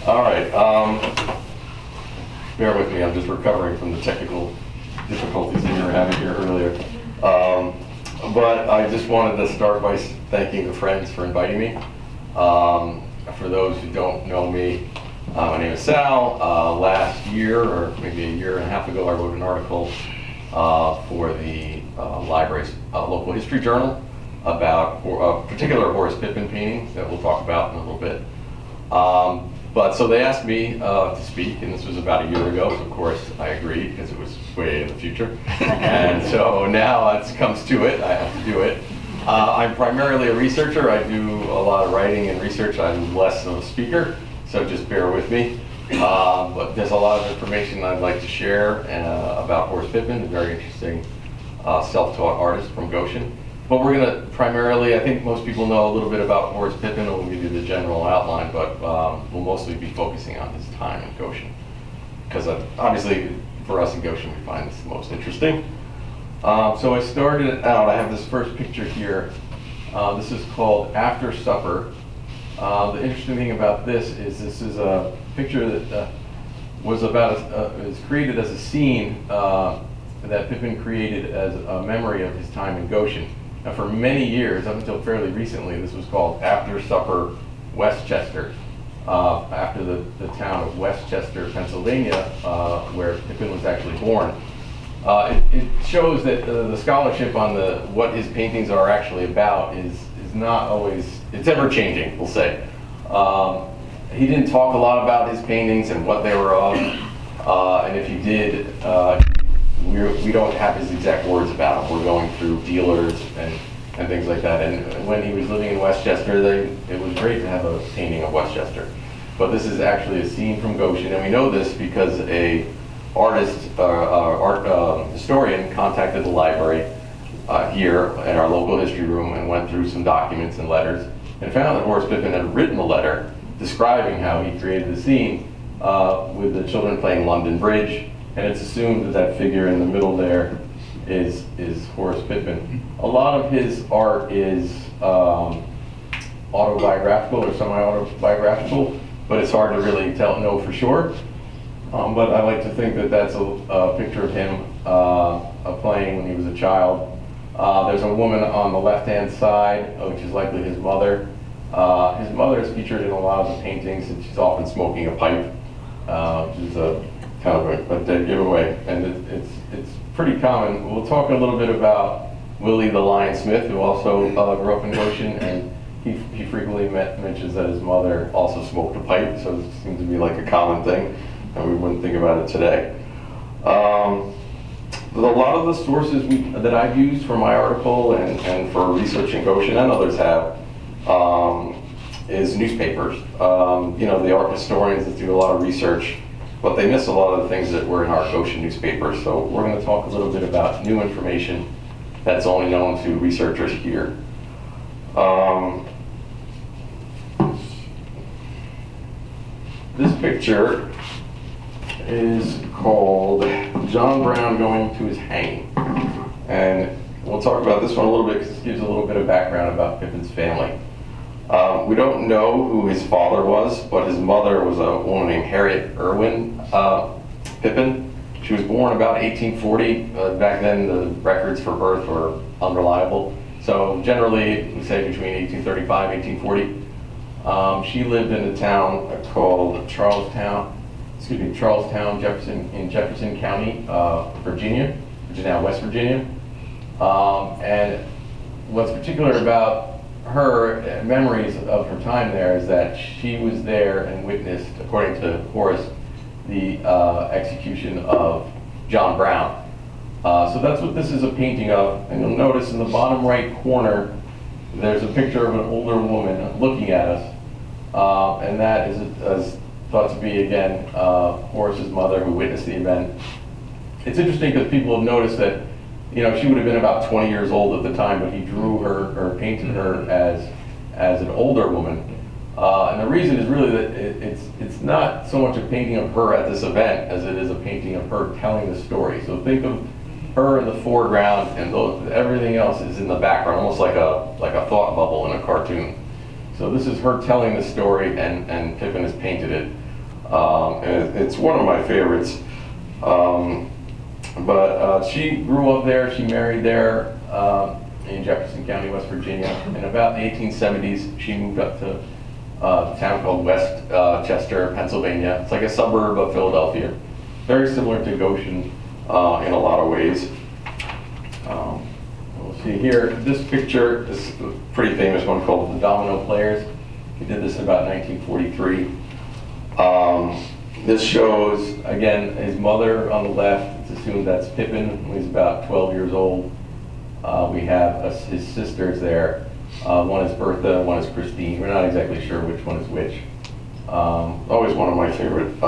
All right. Bear with me. I'm just recovering from the technical difficulties that we were having here earlier. But I just wanted to start by thanking the friends for inviting me. For those who don't know me, my name is Sal. Last year, or maybe a year and a half ago, I wrote an article for the library's local history journal about a particular Horace Pippin painting that we'll talk about in a little bit. But so they asked me to speak, and this was about a year ago, so of course I agreed because it was way in the future. And so now it comes to it, I have to do it. I'm primarily a researcher. I do a lot of writing and research. I'm less of a speaker, so just bear with me. But there's a lot of information I'd like to share about Horace Pippin, a very interesting self-taught artist from Goshen. But we're going to primarily, I think most people know a little bit about Horace Pippin, and we'll give you the general outline, but we'll mostly be focusing on his time in Goshen. Because obviously, for us in Goshen, we find this the most interesting. So I started out, I have this first picture here. This is called After Supper. The interesting thing about this is a picture that was created as a scene that Pippin created as a memory of his time in Goshen. Now, for many years, up until fairly recently, this was called After Supper Westchester, after the town of Westchester, Pennsylvania, where Pippin was actually born. It shows that the scholarship on what his paintings are actually about is not always, it's ever changing, we'll say. He didn't talk a lot about his paintings and what they were of, and if he did, we don't have his exact words about him. We're going through dealers and things like that. And when he was living in Westchester, it was great to have a painting of Westchester. But this is actually a scene from Goshen, and we know this because a art historian contacted the library here at our local history room and went through some documents and letters and found that Horace Pippin had written a letter describing how he created the scene with the children playing London Bridge. And it's assumed that that figure in the middle there is Horace Pippin. A lot of his art is autobiographical or semi-autobiographical, but it's hard to really know for sure. But I like to think that that's a picture of him playing when he was a child. There's a woman on the left-hand side, which is likely his mother. His mother is featured in a lot of the paintings, and she's often smoking a pipe, which is a kind of a dead giveaway, and it's pretty common. We'll talk a little bit about Willie the Lion Smith, who also grew up in Goshen, and he frequently mentions that his mother also smoked a pipe, so it seems to be like a common thing, and we wouldn't think about it today. A lot of the sources that I've used for my article and for researching Goshen, and others have, is newspapers. The art historians that do a lot of research, but they miss a lot of the things that were in our Goshen newspapers. So we're going to talk a little bit about new information that's only known to researchers here. This picture is called John Brown Going to His Hanging. And we'll talk about this one a little bit because it gives a little bit of background about Pippin's family. We don't know who his father was, but his mother was a woman named Harriet Irwin Pippin. She was born about 1840. Back then, the records for birth were unreliable. So generally, we say between 1835 and 1840. She lived in a town called Charlestown, Jefferson County, Virginia, which is now West Virginia. And what's particular about her memories of her time there is that she was there and witnessed, according to Horace, the execution of John Brown. So that's what this is a painting of. And you'll notice in the bottom right corner, there's a picture of an older woman looking at us. And that is thought to be, again, Horace's mother who witnessed the event. It's interesting because people have noticed that she would have been about 20 years old at the time, but he drew her or painted her as an older woman. And the reason is really that it's not so much a painting of her at this event as it is a painting of her telling the story. So think of her in the foreground and everything else is in the background, almost like a thought bubble in a cartoon. So this is her telling the story, and Pippin has painted it. And it's one of my favorites. But she grew up there, she married there in Jefferson County, West Virginia. In about the 1870s, she moved up to a town called West Chester, Pennsylvania. It's like a suburb of Philadelphia. Very similar to Goshen in a lot of ways. We'll see here, this picture is a pretty famous one called The Domino Players. He did this in about 1943. This shows, again, his mother on the left. It's assumed that's Pippin, when he's about 12 years old. We have his sisters there. One is Bertha, one is Christine. We're not exactly sure which one is which. Always one of my favorite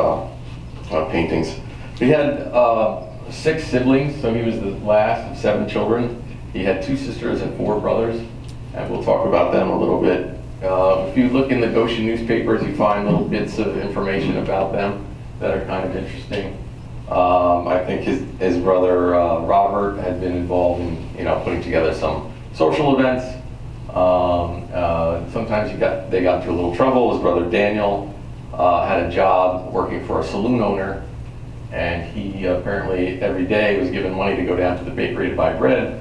paintings. He had 6 siblings, so he was the last of 7 children. He had 2 sisters and 4 brothers, and we'll talk about them a little bit. If you look in the Goshen newspapers, you find little bits of information about them that are kind of interesting. I think his brother Robert had been involved in putting together some social events. Sometimes they got into a little trouble. His brother Daniel had a job working for a saloon owner, and he apparently every day was given money to go down to the bakery to buy bread.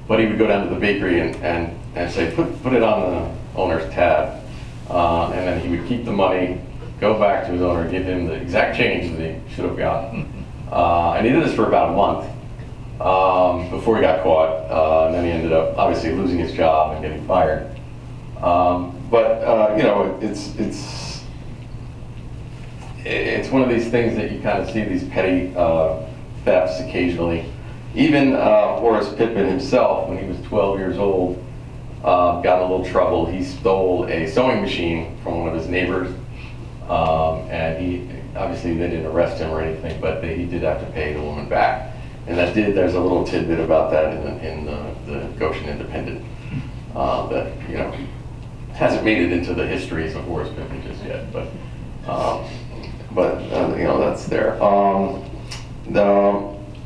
But he would go down to the bakery and say, put it on the owner's tab. And then he would keep the money, go back to his owner, give him the exact change that he should have gotten. And he did this for about a month before he got caught. And then he ended up obviously losing his job and getting fired. It's one of these things that you kind of see these petty thefts occasionally. Even Horace Pippin himself, when he was 12 years old, got in a little trouble. He stole a sewing machine from one of his neighbors, and obviously they didn't arrest him or anything, but he did have to pay the woman back. And there's a little tidbit about that in the Goshen Independent that hasn't made it into the histories of Horace Pippin just yet, but that's there.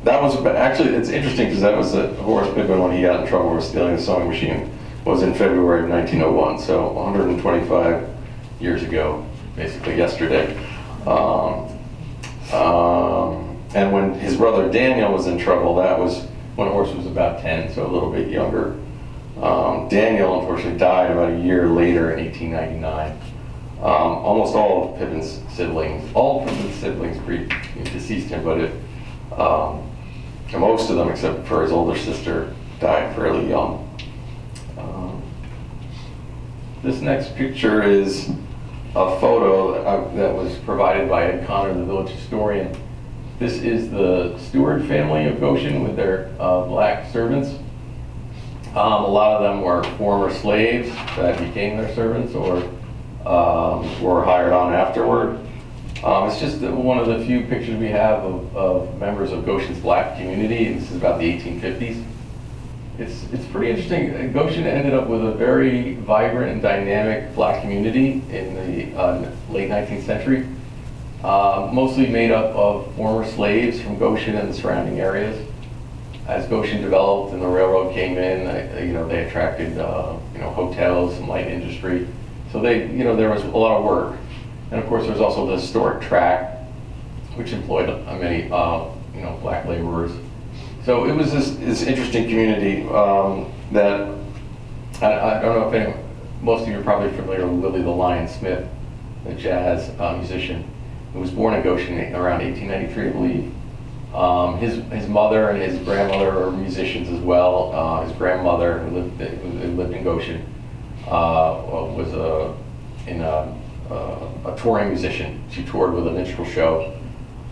That was actually, it's interesting because that was Horace Pippin when he got in trouble for stealing the sewing machine was in February of 1901, so 125 years ago, basically yesterday. And when his brother Daniel was in trouble, that was when Horace was about 10, so a little bit younger. Daniel unfortunately died about a year later in 1899. Almost all of Pippin's siblings, all of his siblings deceased him, but most of them, except for his older sister, died fairly young. This next picture is a photo that was provided by Ed Connor, the village historian. This is the Stewart family of Goshen with their black servants. A lot of them were former slaves that became their servants or were hired on afterward. It's just one of the few pictures we have of members of Goshen's black community, and this is about the 1850s. It's pretty interesting. Goshen ended up with a very vibrant and dynamic black community in the late 19th century, mostly made up of former slaves from Goshen and the surrounding areas. As Goshen developed and the railroad came in, they attracted hotels and light industry. So there was a lot of work. And of course, there's also the historic tract, which employed many black laborers. So it was this interesting community that I don't know if most of you are probably familiar with Willie the Lion Smith, the jazz musician, who was born in Goshen around 1893, I believe. His mother and his grandmother were musicians as well. His grandmother, who lived in Goshen, was a touring musician. She toured with a minstrel show.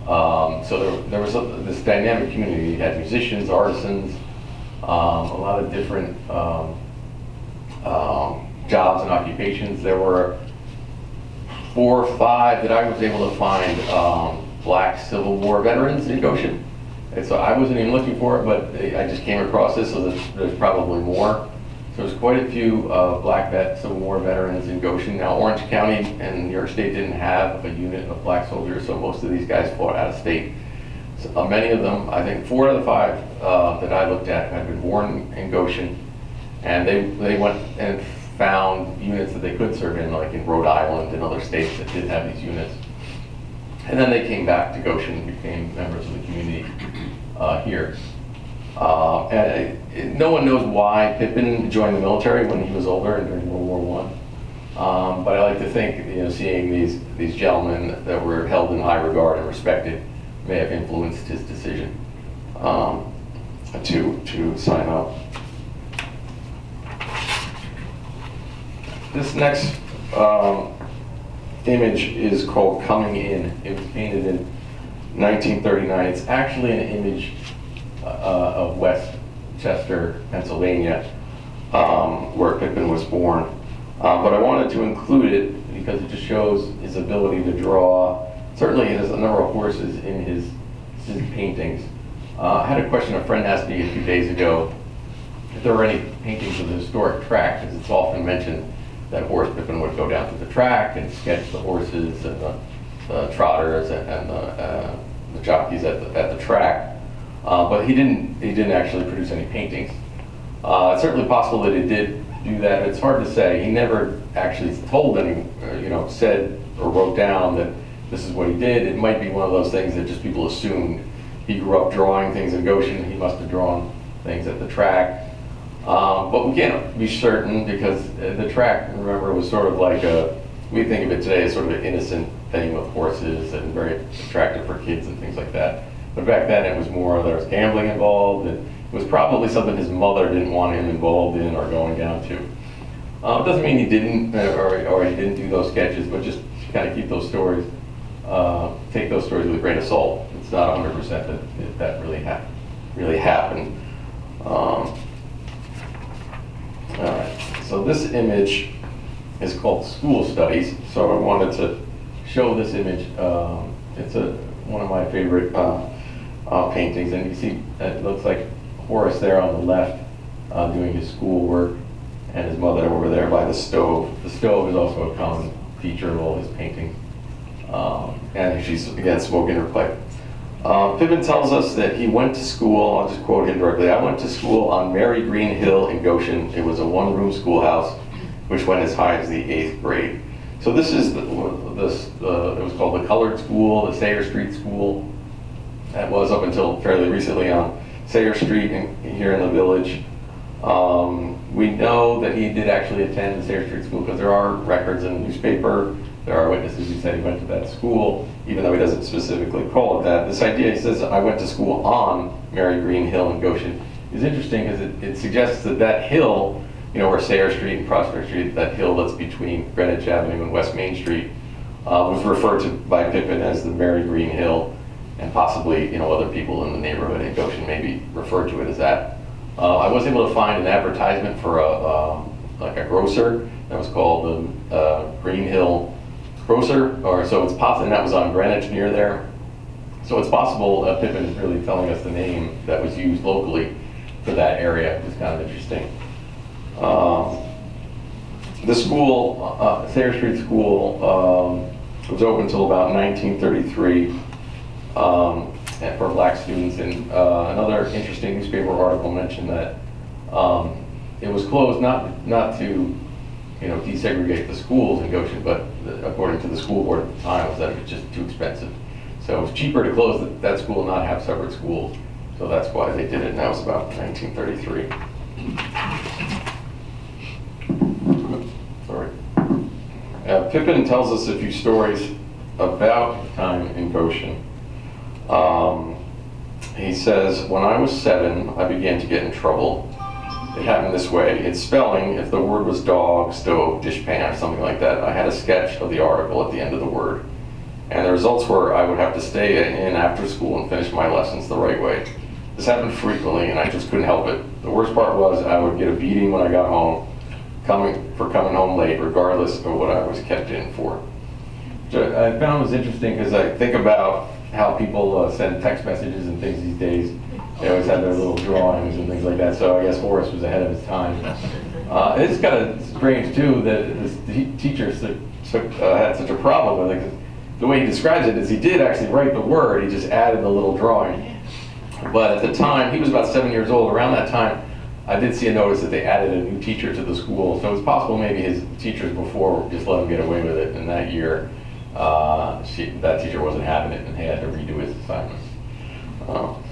So there was this dynamic community. You had musicians, artisans, a lot of different jobs and occupations. There were 4 or 5 that I was able to find black Civil War veterans in Goshen. And so I wasn't even looking for it, but I just came across this, so there's probably more. So there's quite a few black Civil War veterans in Goshen. Now, Orange County and New York State didn't have a unit of black soldiers, so most of these guys fought out of state. So, many of them, I think 4 out of the 5 that I looked at had been born in Goshen, and they went and found units that they could serve in, like in Rhode Island and other states that did have these units. And then they came back to Goshen and became members of the community here. No one knows why Pippin joined the military when he was older and during World War I. But I like to think, seeing these gentlemen that were held in high regard and respected may have influenced his decision to sign up. This next image is called Coming In. It was painted in 1939. It's actually an image of Westchester, Pennsylvania, where Pippin was born. But I wanted to include it because it just shows his ability to draw. Certainly he has a number of horses in his paintings. I had a question a friend asked me a few days ago if there were any paintings of the historic track, because it's often mentioned that Horace Pippin would go down to the track and sketch the horses and the trotters and the jockeys at the track. But he didn't actually produce any paintings. It's certainly possible that he did do that. It's hard to say. He never actually told any, said or wrote down that this is what he did. It might be one of those things that just people assumed. He grew up drawing things in Goshen. He must have drawn things at the track. But we can't be certain because the track, remember, was sort of like we think of it today as sort of an innocent thing with horses and very attractive for kids and things like that. But back then it was more, there was gambling involved, and it was probably something his mother didn't want him involved in or going down to. It doesn't mean he didn't, or he didn't do those sketches, but just kind of keep those stories, take those stories with a grain of salt. It's not 100% that really happened. All right, so this image is called School Studies. So I wanted to show this image. It's one of my favorite paintings, and you see it looks like Horace there on the left doing his schoolwork, and his mother over there by the stove. The stove is also a common feature of all his paintings. And she's, again, smoking her pipe. Pippin tells us that he went to school, I'll just quote him directly, "I went to school on Mary Green Hill in Goshen. It was a one-room schoolhouse which went as high as the 8th grade." So this is, it was called the Colored School, the Sayre Street School. That was up until fairly recently on Sayre Street here in the village. We know that he did actually attend the Sayre Street School because there are records in the newspaper. There are witnesses who said he went to that school, even though he doesn't specifically call it that. This idea, he says, "I went to school on Mary Green Hill in Goshen," is interesting because it suggests that hill, where Sayre Street and Prospect Street, that hill that's between Greenwich Avenue and West Main Street, was referred to by Pippin as the Mary Green Hill, and possibly, other people in the neighborhood in Goshen maybe referred to it as that. I was able to find an advertisement for a grocer that was called the Green Hill Grocer, so it's possible, and that was on Greenwich near there. So it's possible Pippin is really telling us the name that was used locally for that area, which is kind of interesting. The school, Sayre Street School, was open until about 1933 for black students. And another interesting newspaper article mentioned that it was closed not to desegregate the schools in Goshen, but according to the school board at the time, was that it was just too expensive. So it was cheaper to close that school and not have separate schools. So that's why they did it, and that was about 1933. Sorry. Pippin tells us a few stories about the time in Goshen. He says, "When I was 7, I began to get in trouble. It happened this way. In spelling, if the word was dog, stove, dishpan, or something like that, I had a sketch of the article at the end of the word. And the results were I would have to stay in after school and finish my lessons the right way. This happened frequently, and I just couldn't help it. The worst part was I would get a beating when I got home, coming home late, regardless of what I was kept in for." Which I found was interesting because I think about how people send text messages and things these days. They always have their little drawings and things like that, so I guess Horace was ahead of his time. It's kind of strange, too, that this teacher had such a problem with it, because the way he describes it is he did actually write the word, he just added the little drawing. But at the time, he was about 7 years old. Around that time, I did see a notice that they added a new teacher to the school, so it's possible maybe his teachers before just let him get away with it, and that year that teacher wasn't having it, and he had to redo his assignments. All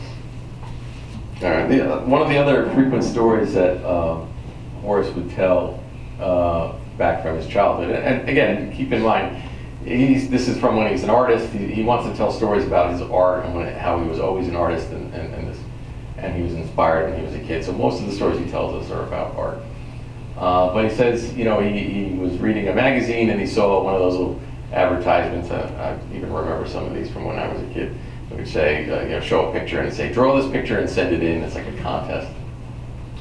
right. One of the other frequent stories that Horace would tell back from his childhood, and again, keep in mind, this is from when he was an artist. He wants to tell stories about his art and how he was always an artist, and he was inspired when he was a kid. So most of the stories he tells us are about art. But he says, he was reading a magazine and he saw one of those little advertisements. I even remember some of these from when I was a kid. It would say, show a picture and it'd say, draw this picture and send it in. It's like a contest.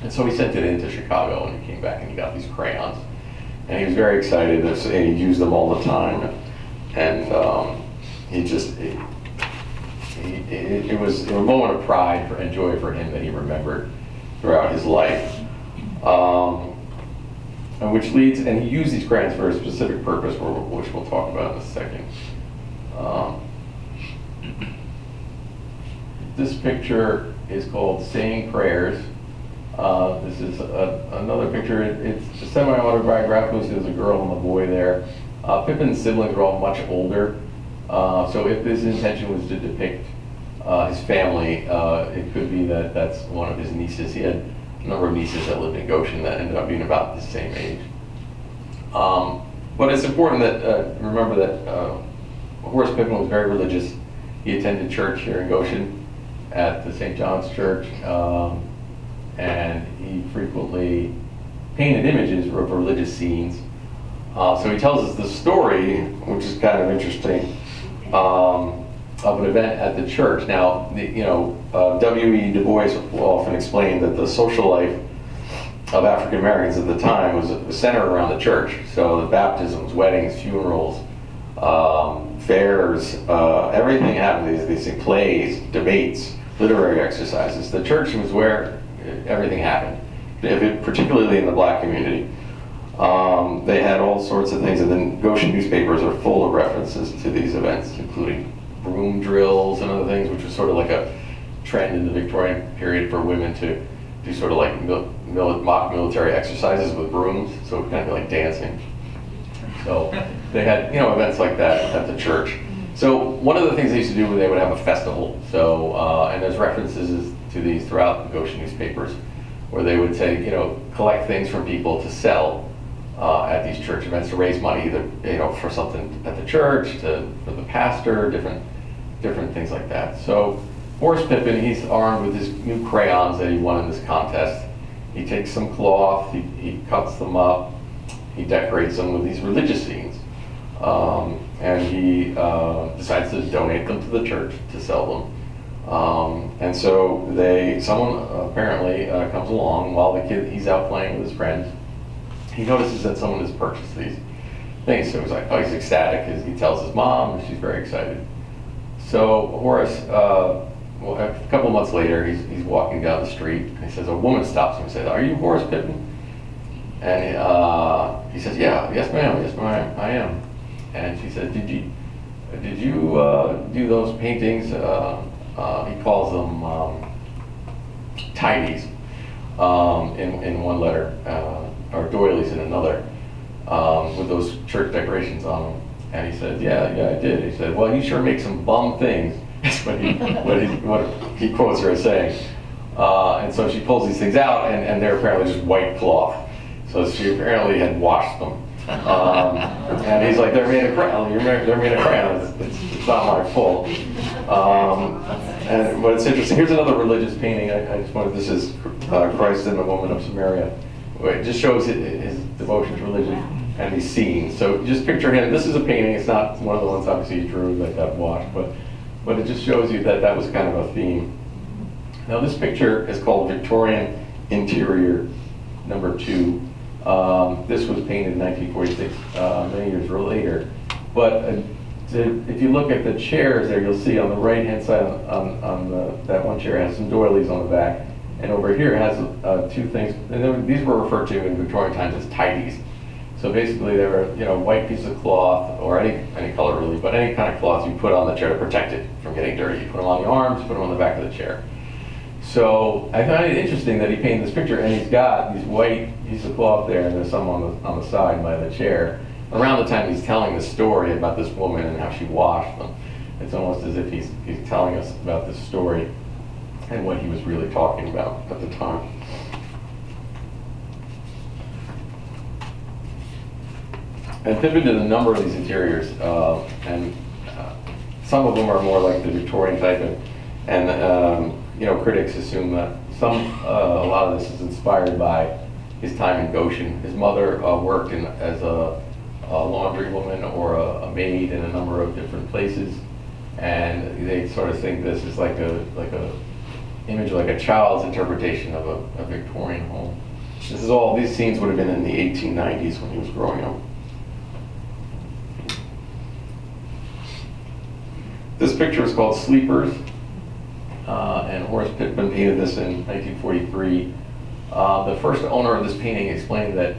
And so he sent it in to Chicago, and he came back and he got these crayons. And he was very excited, and he used them all the time. And it was a moment of pride and joy for him that he remembered throughout his life. And he used these crayons for a specific purpose, which we'll talk about in a second. This picture is called Saying Prayers. This is another picture. It's semi-autobiographical. There's a girl and a boy there. Pippin's siblings are all much older. So if his intention was to depict his family, it could be that that's one of his nieces. He had a number of nieces that lived in Goshen that ended up being about the same age. But it's important that remember that Horace Pippin was very religious. He attended church here in Goshen at the St. John's Church, and he frequently painted images of religious scenes. So he tells us the story, which is kind of interesting, of an event at the church. Now, W.E. Du Bois will often explain that the social life of African Americans at the time was centered around the church. So the baptisms, weddings, funerals, fairs, everything happened. These plays, debates, literary exercises. The church was where everything happened, particularly in the black community. They had all sorts of things, and then Goshen newspapers are full of references to these events, including broom drills and other things, which was sort of like a trend in the Victorian period for women to do sort of like mock military exercises with brooms, so it kind of like dancing. So they had events like that at the church. So one of the things they used to do was they would have a festival. So and there's references to these throughout the Goshen newspapers, where they would say, collect things from people to sell at these church events to raise money, either for something at the church, for the pastor, different things like that. So Horace Pippin, he's armed with his new crayons that he won in this contest. He takes some cloth, he cuts them up, he decorates them with these religious scenes, and he decides to donate them to the church to sell them. And so someone apparently comes along while he's out playing with his friends. He notices that someone has purchased these things, so he's ecstatic. He tells his mom, and she's very excited. So Horace, a couple of months later, he's walking down the street, and he says, a woman stops him and says, "Are you Horace Pippin?" And he says, yes ma'am, I am. And she says, did you do those paintings? He calls them tidies in one letter, or doilies in another, with those church decorations on them. And he said, yeah, I did. He said, well, you sure make some bum things. That's what he quotes her as saying. And so she pulls these things out, and they're apparently just white cloth. So she apparently had washed them. And he's like, they're made of crayon. They're made of crayon. It's not my fault. But it's interesting. Here's another religious painting. This is Christ and the Woman of Samaria. It just shows his devotion to religion and these scenes. So just picture him. This is a painting. It's not one of the ones obviously he drew that got washed, but it just shows you that was kind of a theme. Now this picture is called Victorian Interior number 2. This was painted in 1946, many years later. But if you look at the chairs there, you'll see on the right-hand side that one chair has some doilies on the back, and over here has two things. And these were referred to in Victorian times as tidies. So basically, they were white piece of cloth, or any color really, but any kind of cloth you put on the chair to protect it from getting dirty. You put them on the arms, put them on the back of the chair. So I find it interesting that he painted this picture, and he's got these white pieces of cloth there, and there's some on the side by the chair. around the time he's telling the story about this woman and how she washed them, it's almost as if he's telling us about this story and what he was really talking about at the time. And Pippin did a number of these interiors, and some of them are more like the Victorian type, and you know, critics assume that a lot of this is inspired by his time in Goshen. His mother worked as a laundry woman or a maid in a number of different places, and they sort of think this is like a image, like a child's interpretation of a Victorian home. These scenes would have been in the 1890s when he was growing up. This picture is called Sleepers, and Horace Pippin painted this in 1943. The first owner of this painting explained that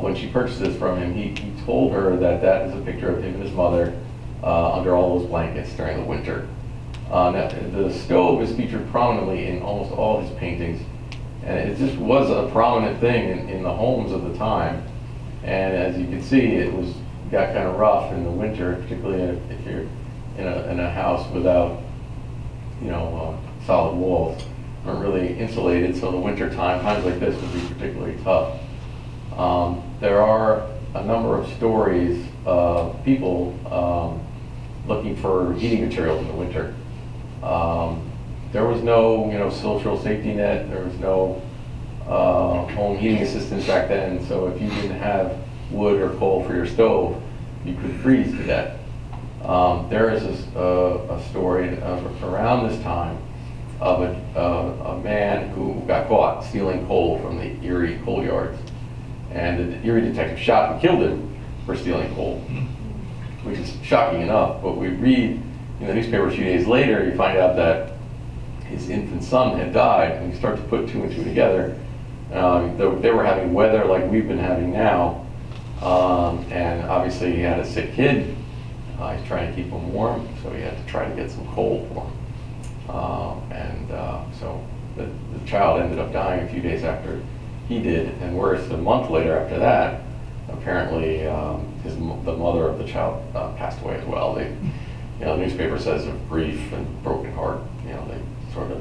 when she purchased this from him, he told her that is a picture of him and his mother under all those blankets during the winter. Now, the stove is featured prominently in almost all his paintings, and it just was a prominent thing in the homes of the time. And as you can see, got kind of rough in the winter, particularly if you're in a house without, you know, solid walls, aren't really insulated. So the winter times like this would be particularly tough. There are a number of stories of people looking for heating materials in the winter. There was no, you know, social safety net. There was no home heating assistance back then. So if you didn't have wood or coal for your stove, you could freeze to death. There is a story around this time of a man who got caught stealing coal from the Erie coal yards, and the Erie detective shot and killed him for stealing coal, which is shocking enough. But we read in the newspaper a few days later, you find out that his infant son had died, and you start to put two and two together. They were having weather like we've been having now, and obviously he had a sick kid. He's trying to keep him warm, so he had to try to get some coal for him. So the child ended up dying a few days after he did, and worse, a month later after that, apparently the mother of the child passed away as well. The newspaper says of grief and broken heart. You know, they sort of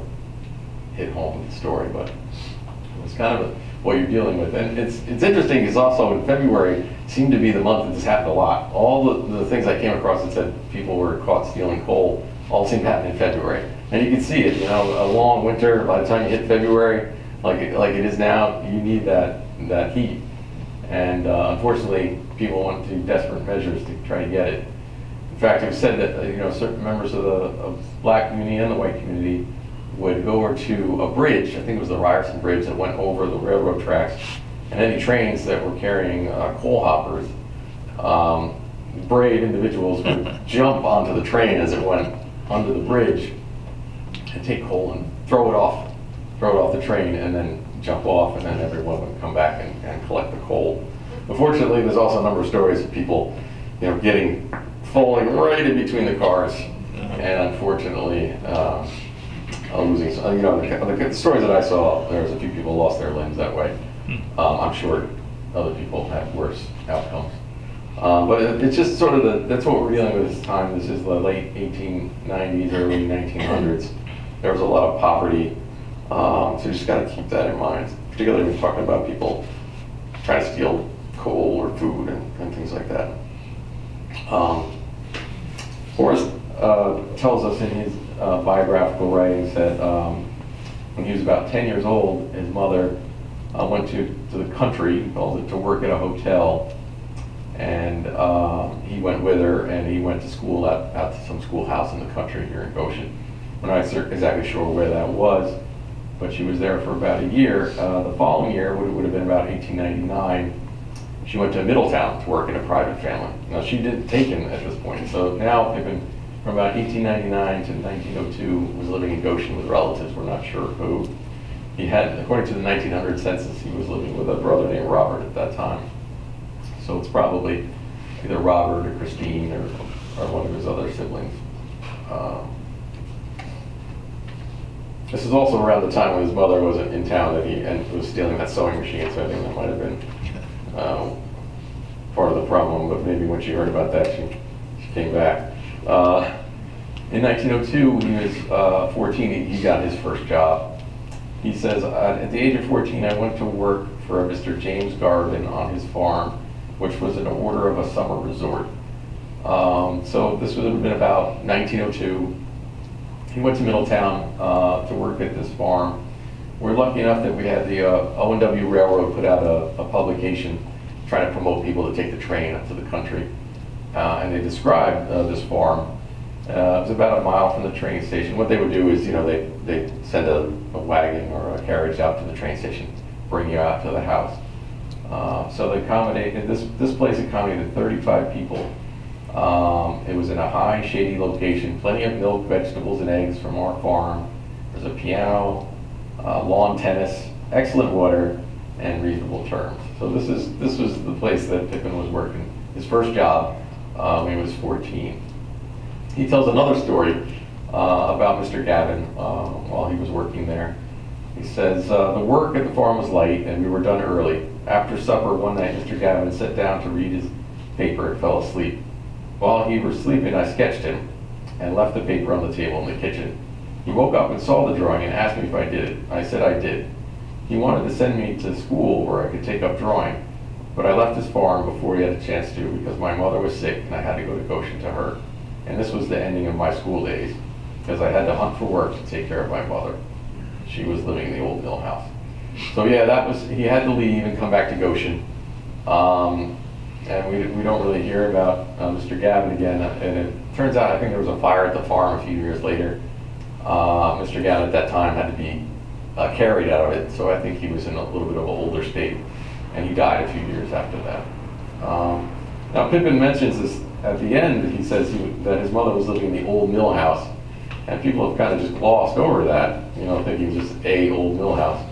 hit home with the story, but it was kind of what you're dealing with. And it's interesting because also in February seemed to be the month that this happened a lot. All the things I came across that said people were caught stealing coal all seemed to happen in February. And you can see it, you know, a long winter, by the time you hit February, like it is now, you need that heat. And unfortunately, people went to desperate measures to try to get it. In fact, it was said that, you know, certain members of the black community and the white community would go over to a bridge, I think it was the Ryerson Bridge, that went over the railroad tracks, and any trains that were carrying coal hoppers, brave individuals would jump onto the train as it went under the bridge and take coal and throw it off the train, and then jump off, and then everyone would come back and collect the coal. Unfortunately, there's also a number of stories of people, you know, falling right in between the cars, and unfortunately losing. You know, the stories that I saw, there was a few people lost their limbs that way. I'm sure other people had worse outcomes. But it's just sort of that's what we're dealing with this time. This is the late 1890s, early 1900s. There was a lot of poverty, so you just got to keep that in mind, particularly when you're talking about people trying to steal coal or food and things like that. Horace tells us in his biographical writings that when he was about 10 years old, his mother went to the country, he calls it, to work at a hotel, and he went with her, and he went to school out to some schoolhouse in the country here in Goshen. We're not exactly sure where that was, but she was there for about a year. The following year would have been about 1899. She went to Middletown to work in a private family. Now, she didn't take him at this point, so now Pippin, from about 1899 to 1902, was living in Goshen with relatives. We're not sure who. He had, according to the 1900 census, he was living with a brother named Robert at that time. So it's probably either Robert or Christine or one of his other siblings. This is also around the time when his mother wasn't in town and was stealing that sewing machine, so I think that might have been part of the problem, but maybe when she heard about that, she came back. In 1902, when he was 14, he got his first job. He says, at the age of 14, I went to work for Mr. James Garvin on his farm, which was an order of a summer resort. So this would have been about 1902. He went to Middletown to work at this farm. We're lucky enough that we had the O&W Railroad put out a publication trying to promote people to take the train up to the country. And they described this farm. It was about a mile from the train station. What they would do is, they send a wagon or a carriage out to the train station, bring you out to the house. So they accommodated, this place accommodated 35 people. It was in a high, shady location, plenty of milk, vegetables, and eggs from our farm. There's a piano, lawn tennis, excellent water, and reasonable terms. So this was the place that Pippin was working, his first job when he was 14. He tells another story about Mr. Gavin while he was working there. He says, the work at the farm was light and we were done early. After supper one night, Mr. Gavin sat down to read his paper and fell asleep. While he was sleeping, I sketched him and left the paper on the table in the kitchen. He woke up and saw the drawing and asked me if I did it. I said I did. He wanted to send me to school where I could take up drawing, but I left his farm before he had a chance to because my mother was sick and I had to go to Goshen to her. And this was the ending of my school days because I had to hunt for work to take care of my mother. She was living in the old mill house. So yeah, he had to leave and come back to Goshen. And we don't really hear about Mr. Gavin again. And it turns out, I think there was a fire at the farm a few years later. Mr. Gavin at that time had to be carried out of it, so I think he was in a little bit of an older state, and he died a few years after that. Now Pippin mentions this at the end. He says that his mother was living in the old mill house, and people have kind of just glossed over that, thinking it was just a old mill house.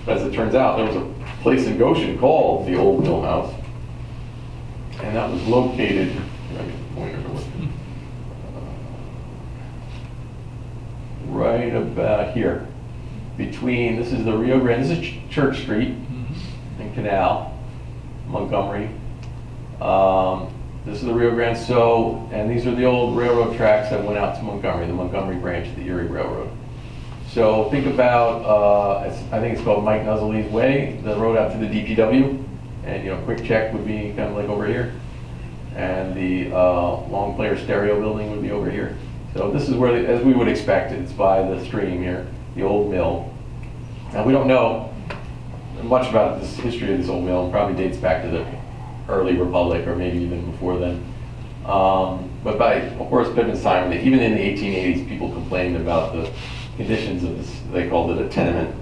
But as it turns out, there was a place in Goshen called the Old Mill House, and that was located, right about here, between, this is the Rio Grande, this is Church Street and Canal, Montgomery. This is the Rio Grande, and these are the old railroad tracks that went out to Montgomery, the Montgomery branch of the Erie Railroad. So think about, I think it's called Mike Nuzzley's Way, the road out to the DPW, and Quick Check would be kind of like over here, and the Long Player Stereo building would be over here. So this is where, as we would expect, it's by the stream here, the old mill. Now we don't know much about this history of this old mill. It probably dates back to the early Republic or maybe even before then. But by Horace Pippin's time, even in the 1880s, people complained about the conditions of this. They called it a tenement.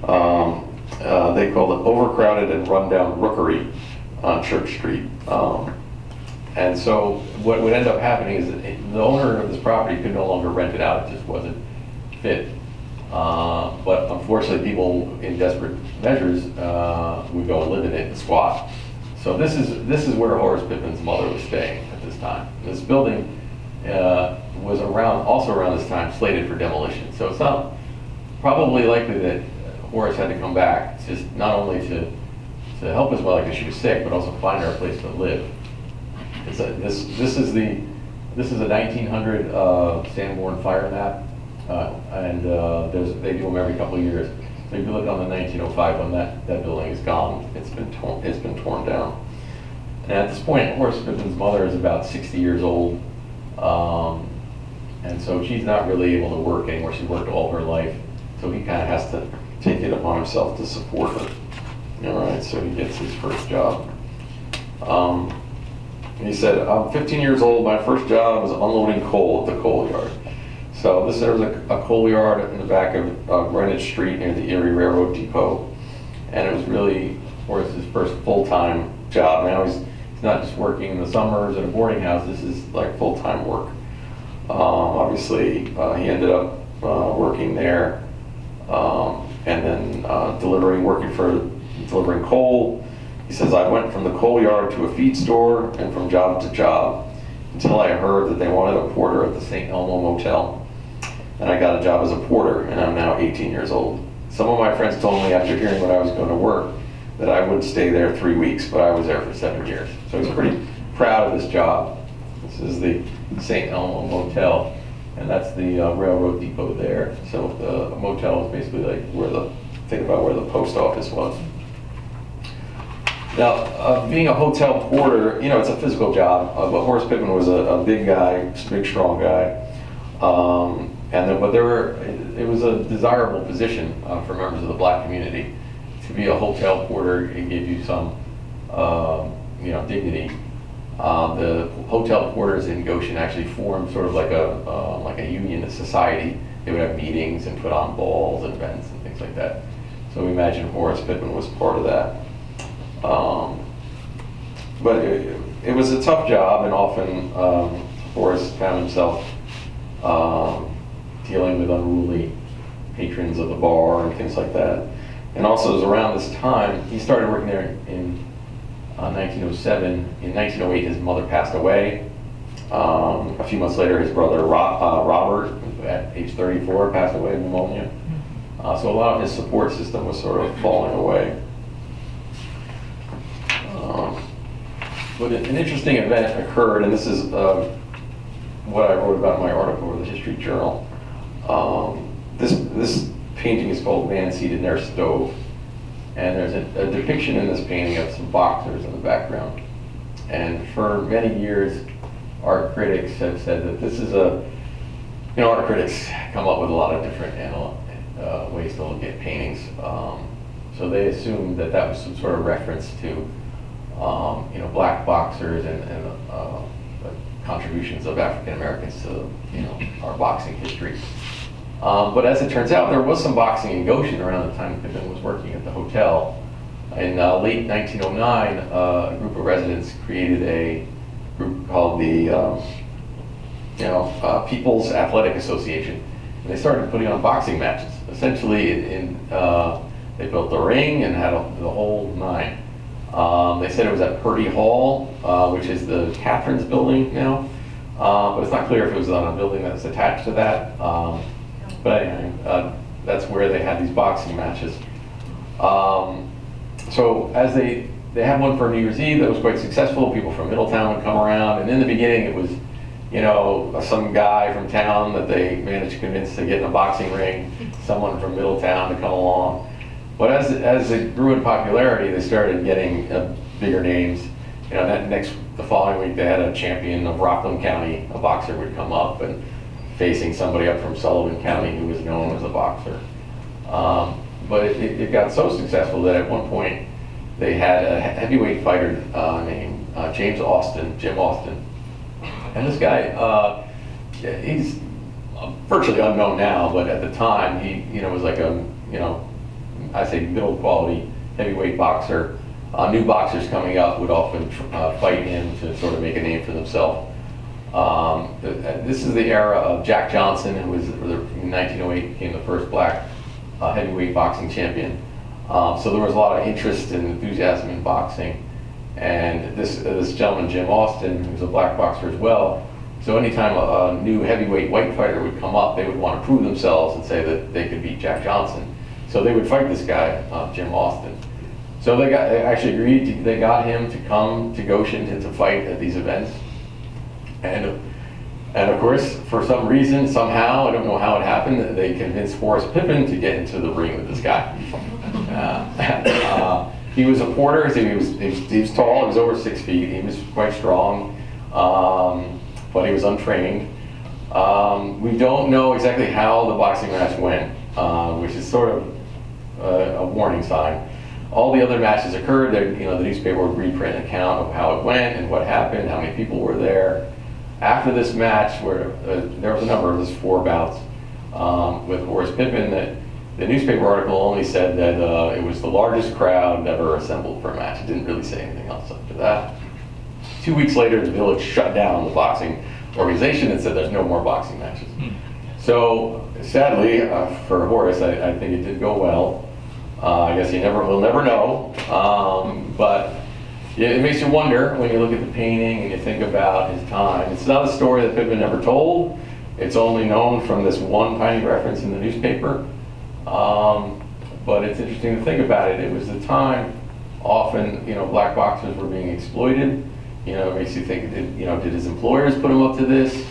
They called it overcrowded and rundown rookery on Church Street. And so what would end up happening is that the owner of this property could no longer rent it out. It just wasn't fit. But unfortunately, people in desperate measures would go and live in it and squat. So this is where Horace Pippin's mother was staying at this time. This building was also around this time slated for demolition. So it's not probably likely that Horace had to come back, just not only to help his mother because she was sick, but also find her a place to live. This is a 1900 Sanborn fire map, and they do them every couple of years. So if you look on the 1905 one, that building is gone. It's been torn down. And at this point, Horace Pippin's mother is about 60 years old, and so she's not really able to work anymore. She worked all her life, so he kind of has to take it upon himself to support her. All right, so he gets his first job. He said, I'm 15 years old, my first job was unloading coal at the coal yard. So there was a coal yard in the back of Greenwich Street near the Erie Railroad Depot. And it was really Horace's first full-time job. Now he's not just working in the summers at a boarding house, this is like full-time work. Obviously, he ended up working there and then delivering coal. He says, I went from the coal yard to a feed store and from job to job until I heard that they wanted a porter at the St. Elmo Motel. And I got a job as a porter, and I'm now 18 years old. Some of my friends told me after hearing when I was going to work that I would stay there 3 weeks, but I was there for 7 years. So he's pretty proud of this job. This is the St. Elmo Motel, and that's the railroad depot there. So the motel is basically like think about where the post office was. Now, being a hotel porter, it's a physical job, but Horace Pippin was a big guy, big, strong guy. It was a desirable position for members of the black community. To be a hotel porter, it gave you some, dignity. The hotel porters in Goshen actually formed sort of like a union, a society. They would have meetings and put on balls and events and things like that. So we imagine Horace Pippin was part of that. But it was a tough job, and often Horace found himself dealing with unruly patrons of the bar and things like that. And also, it was around this time, he started working there in 1907. In 1908, his mother passed away. A few months later, his brother Robert, at age 34, passed away of pneumonia. So a lot of his support system was sort of falling away. But an interesting event occurred, and this is what I wrote about in my article for the History Journal. This painting is called Man Seated Near Stove, and there's a depiction in this painting of some boxers in the background. And for many years, art critics have said that this is art critics come up with a lot of different ways to look at paintings. So they assumed that was some sort of reference to black boxers and the contributions of African Americans to our boxing history. But as it turns out, there was some boxing in Goshen around the time Pippin was working at the hotel. In late 1909, a group of residents created a group called the People's Athletic Association, and they started putting on boxing matches. Essentially, they built the ring and had the whole nine. They said it was at Purdy Hall, which is the Catherine's building now, but it's not clear if it was on a building that's attached to that. But anyway, that's where they had these boxing matches. So as they had one for New Year's Eve that was quite successful. People from Middletown would come around, and in the beginning it was, some guy from town that they managed to convince to get in a boxing ring, someone from Middletown to come along. But as it grew in popularity, they started getting bigger names. The following week they had a champion of Rockland County, a boxer would come up and facing somebody up from Sullivan County who was known as a boxer. But it got so successful that at one point they had a heavyweight fighter named Jim Austin. And this guy, he's virtually unknown now, but at the time he was like I say middle quality heavyweight boxer. New boxers coming up would often fight him to sort of make a name for themselves. This is the era of Jack Johnson, who was in 1908 became the first black heavyweight boxing champion. So there was a lot of interest and enthusiasm in boxing. And this gentleman, Jim Austin, who's a black boxer as well. So anytime a new heavyweight white fighter would come up, they would want to prove themselves and say that they could beat Jack Johnson. So they would fight this guy, Jim Austin. So they actually agreed. They got him to come to Goshen to fight at these events. And of course, for some reason, somehow, I don't know how it happened, they convinced Horace Pippin to get into the ring with this guy. He was a porter, so he was tall, he was over 6 feet, he was quite strong, but he was untrained. We don't know exactly how the boxing match went, which is sort of a warning sign. All the other matches occurred. The newspaper would reprint an account of how it went and what happened, how many people were there. After this match, where there was a number of those 4 bouts with Horace Pippin, that the newspaper article only said that it was the largest crowd ever assembled for a match. It didn't really say anything else after that. 2 weeks later, the village shut down the boxing organization and said there's no more boxing matches. So sadly for Horace, I think it did go well. I guess we'll never know. But it makes you wonder when you look at the painting and you think about his time. It's not a story that Pippin never told. It's only known from this one tiny reference in the newspaper. But it's interesting to think about it. It was the time Often, black boxers were being exploited. It makes you think, did his employers put him up to this?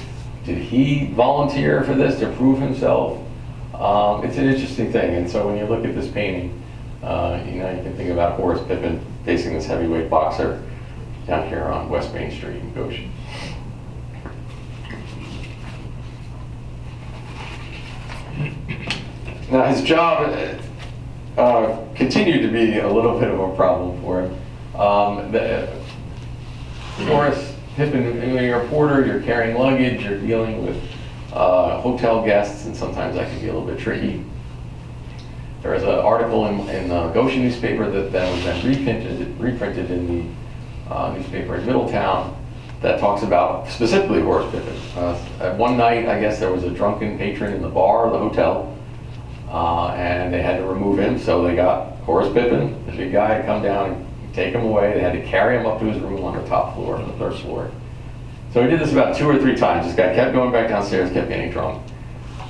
Did he volunteer for this to prove himself? It's an interesting thing. And so when you look at this painting, you can think about Horace Pippin facing this heavyweight boxer down here on West Main Street in Goshen. Now his job continued to be a little bit of a problem for him. Horace Pippin, when you're a porter, you're carrying luggage, you're dealing with hotel guests, and sometimes that can be a little bit tricky. There was an article in the Goshen newspaper that then was then reprinted in the newspaper in Middletown that talks about specifically Horace Pippin. One night, I guess there was a drunken patron in the bar of the hotel, and they had to remove him, so they got Horace Pippin, the big guy, to come down and take him away. They had to carry him up to his room on the top floor, on the third floor. So he did this about 2 or 3 times. This guy kept going back downstairs, kept getting drunk.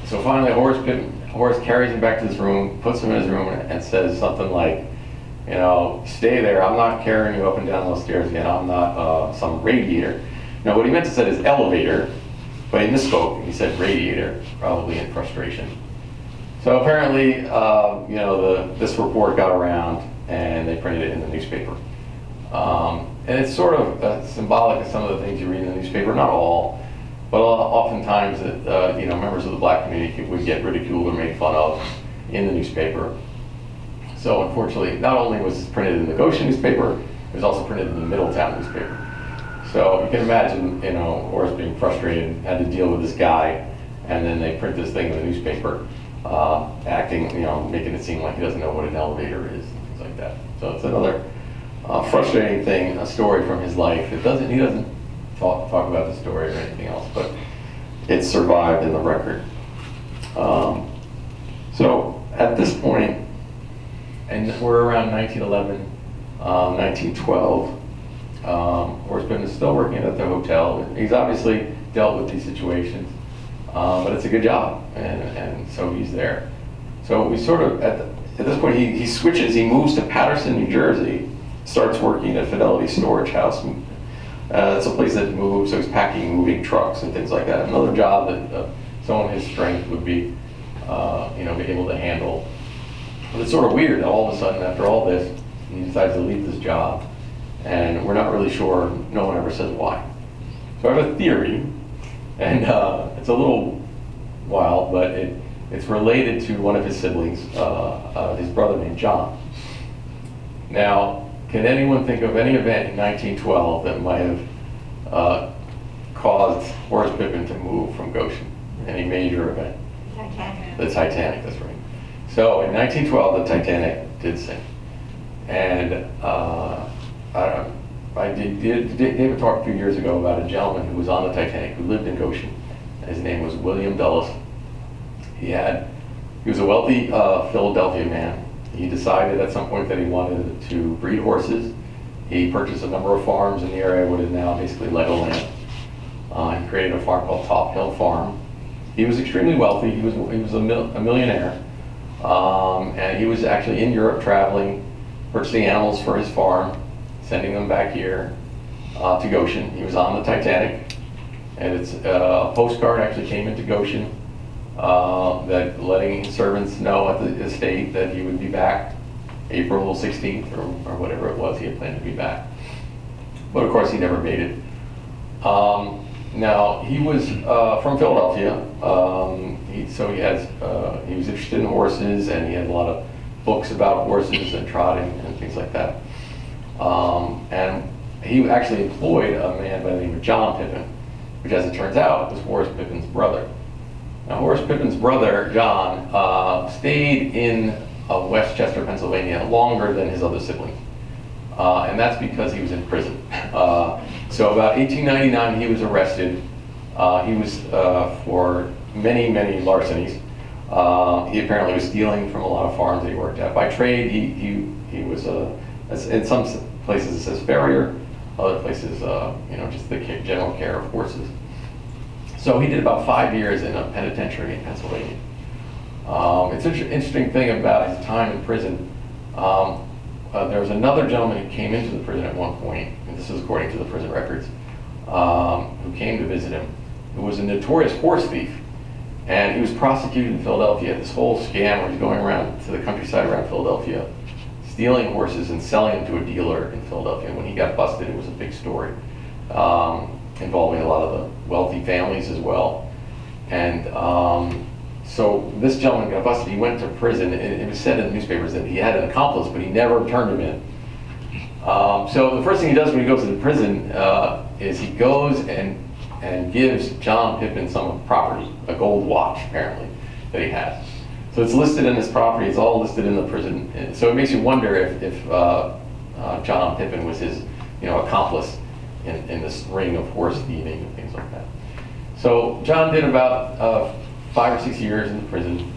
So finally, Horace carries him back to his room, puts him in his room, and says something like, stay there. I'm not carrying you up and down those stairs again. I'm not some radiator. Now, what he meant to say is elevator, but he misspoke. He said radiator, probably in frustration. So apparently, this report got around, and they printed it in the newspaper. And it's sort of symbolic of some of the things you read in the newspaper, not all, but oftentimes that members of the black community would get ridiculed or made fun of in the newspaper. So unfortunately, not only was this printed in the Goshen newspaper, it was also printed in the Middletown newspaper. So you can imagine, Horace being frustrated, had to deal with this guy, and then they print this thing in the newspaper, acting, making it seem like he doesn't know what an elevator is, and things like that. So it's another frustrating thing, a story from his life. He doesn't talk about the story or anything else, but it survived in the record. So at this point, and we're around 1911, 1912, Horace Pippin is still working at the hotel. He's obviously dealt with these situations, but it's a good job, and so he's there. So we sort of, at this point, he switches, he moves to Paterson, New Jersey, starts working at Fidelity Storage House. It's a place that moves, so he's packing moving trucks and things like that. Another job that someone his strength would be, be able to handle. But it's sort of weird that all of a sudden, after all this, he decides to leave this job, and we're not really sure, no one ever says why. So I have a theory, and it's a little wild, but it's related to one of his siblings, his brother named John. Now, can anyone think of any event in 1912 that might have caused Horace Pippin to move from Goshen? Any major event? Titanic. The Titanic, that's right. So in 1912, the Titanic did sink. And I gave a talk a few years ago about a gentleman who was on the Titanic who lived in Goshen. His name was William Dulles. He was a wealthy Philadelphia man. He decided at some point that he wanted to breed horses. He purchased a number of farms in the area, what is now basically Legoland. He created a farm called Top Hill Farm. He was extremely wealthy. He was a millionaire. And he was actually in Europe traveling, purchasing animals for his farm, sending them back here to Goshen. He was on the Titanic, and a postcard actually came into Goshen that letting his servants know at the estate that he would be back April 16th or whatever it was he had planned to be back. But of course he never made it. Now he was from Philadelphia, he was interested in horses, and he had a lot of books about horses and trotting and things like that. And he actually employed a man by the name of John Pippin, which, as it turns out, was Horace Pippin's brother. Now, Horace Pippin's brother, John, stayed in Westchester, Pennsylvania, longer than his other siblings. And that's because he was in prison. So about 1899, he was arrested. He was for many, many larcenies. He apparently was stealing from a lot of farms that he worked at. By trade, he was, in some places it says farrier, other places, just the general care of horses. So he did about 5 years in a penitentiary in Pennsylvania. It's an interesting thing about his time in prison. there was another gentleman who came into the prison at one point, and this is according to the prison records, who came to visit him, who was a notorious horse thief. And he was prosecuted in Philadelphia. This whole scam where he's going around to the countryside around Philadelphia, stealing horses and selling them to a dealer in Philadelphia. And when he got busted, it was a big story, involving a lot of the wealthy families as well. And so this gentleman got busted. He went to prison. It was said in the newspapers that he had an accomplice, but he never turned him in. So the first thing he does when he goes to the prison is he goes and gives John Pippin some property, a gold watch apparently, that he has. So it's listed in his property, it's all listed in the prison. And so it makes you wonder if John Pippin was his accomplice in this ring of horse thieving and things like that. So John did about 5 or 6 years in the prison.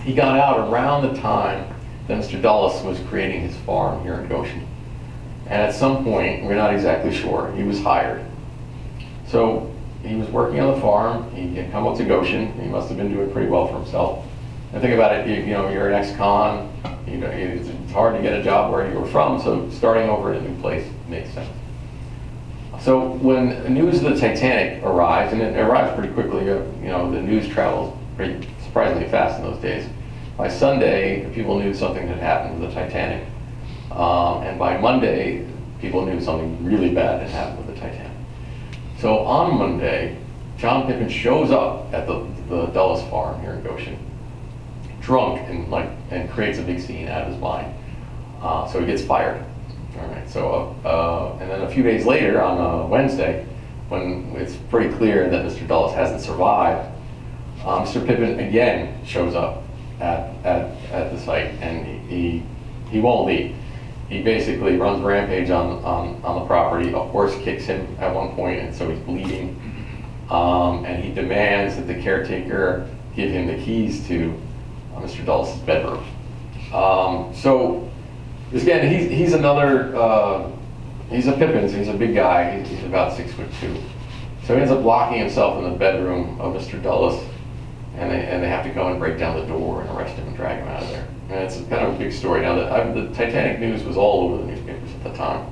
He got out around the time that Mr. Dulles was creating his farm here in Goshen. And at some point, we're not exactly sure, he was hired. So he was working on the farm, he had come up to Goshen, he must have been doing pretty well for himself. And think about it, you're an ex-con, it's hard to get a job where you were from, so starting over in a new place makes sense. So when news of the Titanic arrived, and it arrived pretty quickly, the news travels pretty surprisingly fast in those days. By Sunday, people knew something had happened with the Titanic. And by Monday, people knew something really bad had happened with the Titanic. So on Monday, John Pippin shows up at the Dulles farm here in Goshen, drunk and creates a big scene out of his mind. So he gets fired. All right. So and then a few days later, on Wednesday, when it's pretty clear that Mr. Dulles hasn't survived, Mr. Pippin again shows up at the site, and he won't leave. He basically runs rampage on the property. A horse kicks him at one point, and so he's bleeding. And he demands that the caretaker give him the keys to Mr. Dulles' bedroom. So again, he's another. He's a Pippin. So he's a big guy. He's about 6'2". So he ends up locking himself in the bedroom of Mr. Dulles, and they have to go and break down the door and arrest him and drag him out of there. And it's kind of a big story. Now, the Titanic news was all over the newspapers at the time.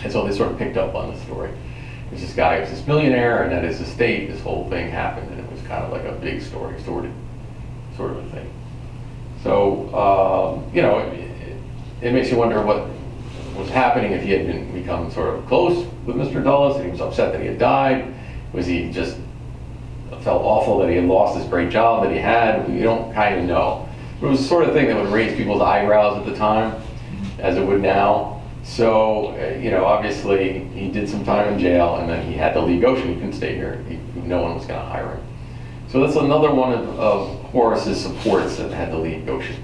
And so they sort of picked up on the story. There's this guy who's this millionaire, and at his estate, this whole thing happened, and it was kind of like a big story, sort of a thing. So, it makes you wonder what was happening, if he had become sort of close with Mr. Dulles, and he was upset that he had died. Was he just felt awful that he had lost this great job that he had? You don't kind of know. It was the sort of thing that would raise people's eyebrows at the time, as it would now. So, obviously he did some time in jail, and then he had to leave Goshen. He couldn't stay here. No one was going to hire him. So that's another one of Horace's supports that had to leave Goshen.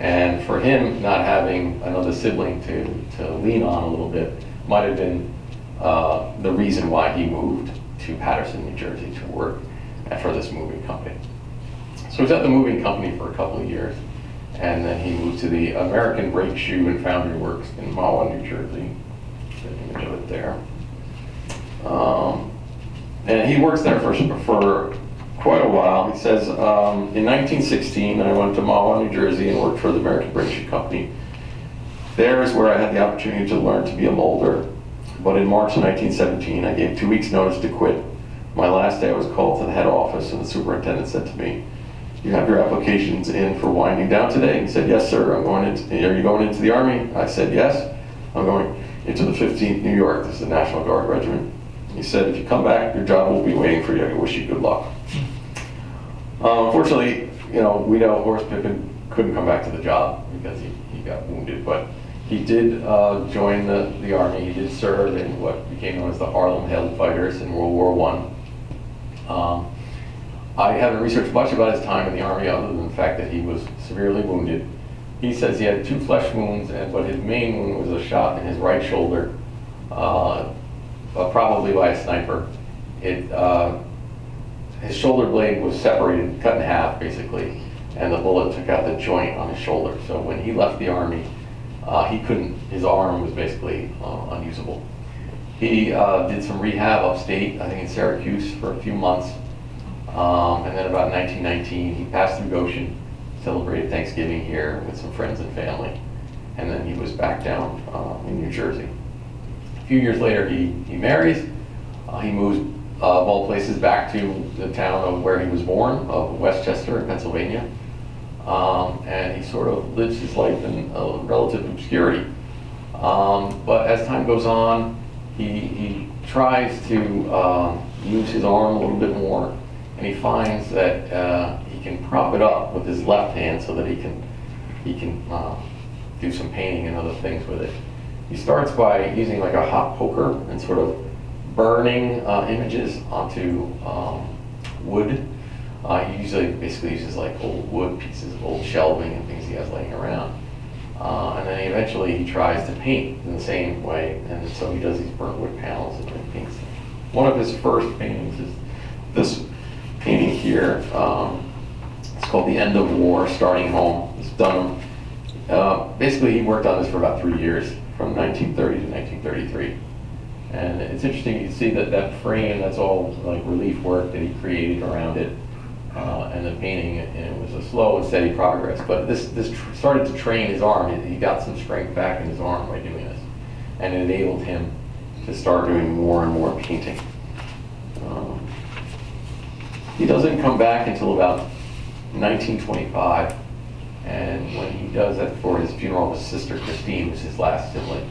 And for him, not having another sibling to lean on a little bit might have been the reason why he moved to Paterson, New Jersey to work for this moving company. So he was at the moving company for a couple of years, and then he moved to the American Brake Shoe and Foundry Works in Mahwah, New Jersey. There's an image of it there. And he works there for quite a while. He says, in 1916, I went to Mahwah, New Jersey, and worked for the American Brake Shoe Company. There is where I had the opportunity to learn to be a molder. But in March of 1917, I gave 2 weeks' notice to quit. My last day, I was called to the head office, and the superintendent said to me, "You have your applications in for winding down today?" He said, "Yes, sir. Are you going into the Army?" I said, "Yes. I'm going into the 15th New York. This is the National Guard Regiment." He said, "If you come back, your job will be waiting for you. I wish you good luck." Unfortunately, we know Horace Pippin couldn't come back to the job because he got wounded, but he did join the Army. He did serve in what became known as the Harlem Hell Fighters in World War I. I haven't researched much about his time in the Army other than the fact that he was severely wounded. He says he had 2 flesh wounds, but his main wound was a shot in his right shoulder, probably by a sniper. His shoulder blade was separated, cut in half basically, and the bullet took out the joint on his shoulder. So when he left the Army, his arm was basically unusable. He did some rehab upstate, I think in Syracuse, for a few months. And then about 1919, he passed through Goshen, celebrated Thanksgiving here with some friends and family. and then he was back down in New Jersey. A few years later, he marries. He moves, of all places, back to the town of where he was born, of Westchester in Pennsylvania. And he sort of lives his life in relative obscurity. But as time goes on, he tries to use his arm a little bit more, and he finds that he can prop it up with his left hand so that he can do some painting and other things with it. He starts by using like a hot poker and sort of burning images onto wood. He basically uses like old wood pieces of old shelving and things he has laying around. And then eventually he tries to paint in the same way, and so he does these burnt wood panels and paints. One of his first paintings is this painting here. It's called The End of War, Starting Home. It's done. Basically, he worked on this for about 3 years, from 1930 to 1933. And it's interesting, you can see that frame, that's all like relief work that he created around it. And the painting, and it was a slow and steady progress. But this started to train his arm. He got some strength back in his arm by doing this. And it enabled him to start doing more and more painting. He doesn't come back until about 1925. And when he does that for his funeral of his sister Christine, who's his last sibling.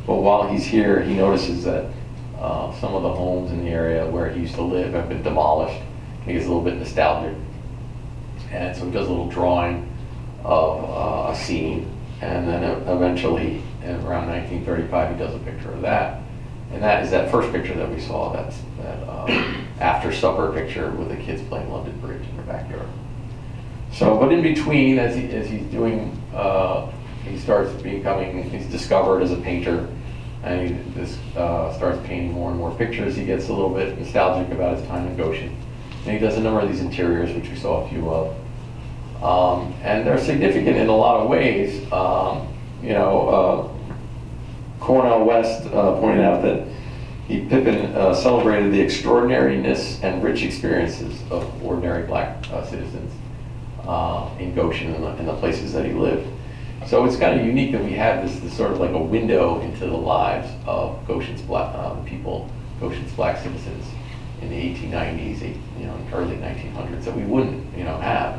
But while he's here, he notices that some of the homes in the area where he used to live have been demolished. He gets a little bit nostalgic. And so he does a little drawing of a scene. And then eventually, around 1935, he does a picture of that. And that is that first picture that we saw, that after supper picture with the kids playing London Bridge in the backyard. So, but in between, as he's doing, he starts becoming, he's discovered as a painter, and he starts painting more and more pictures. He gets a little bit nostalgic about his time in Goshen. And he does a number of these interiors, which we saw a few of. And they're significant in a lot of ways. Cornell West pointed out that Pippin celebrated the extraordinariness and rich experiences of ordinary black citizens in Goshen and the places that he lived. So it's kind of unique that we have this sort of like a window into the lives of Goshen's black people, Goshen's black citizens in the 1890s, early 1900s that we wouldn't, have.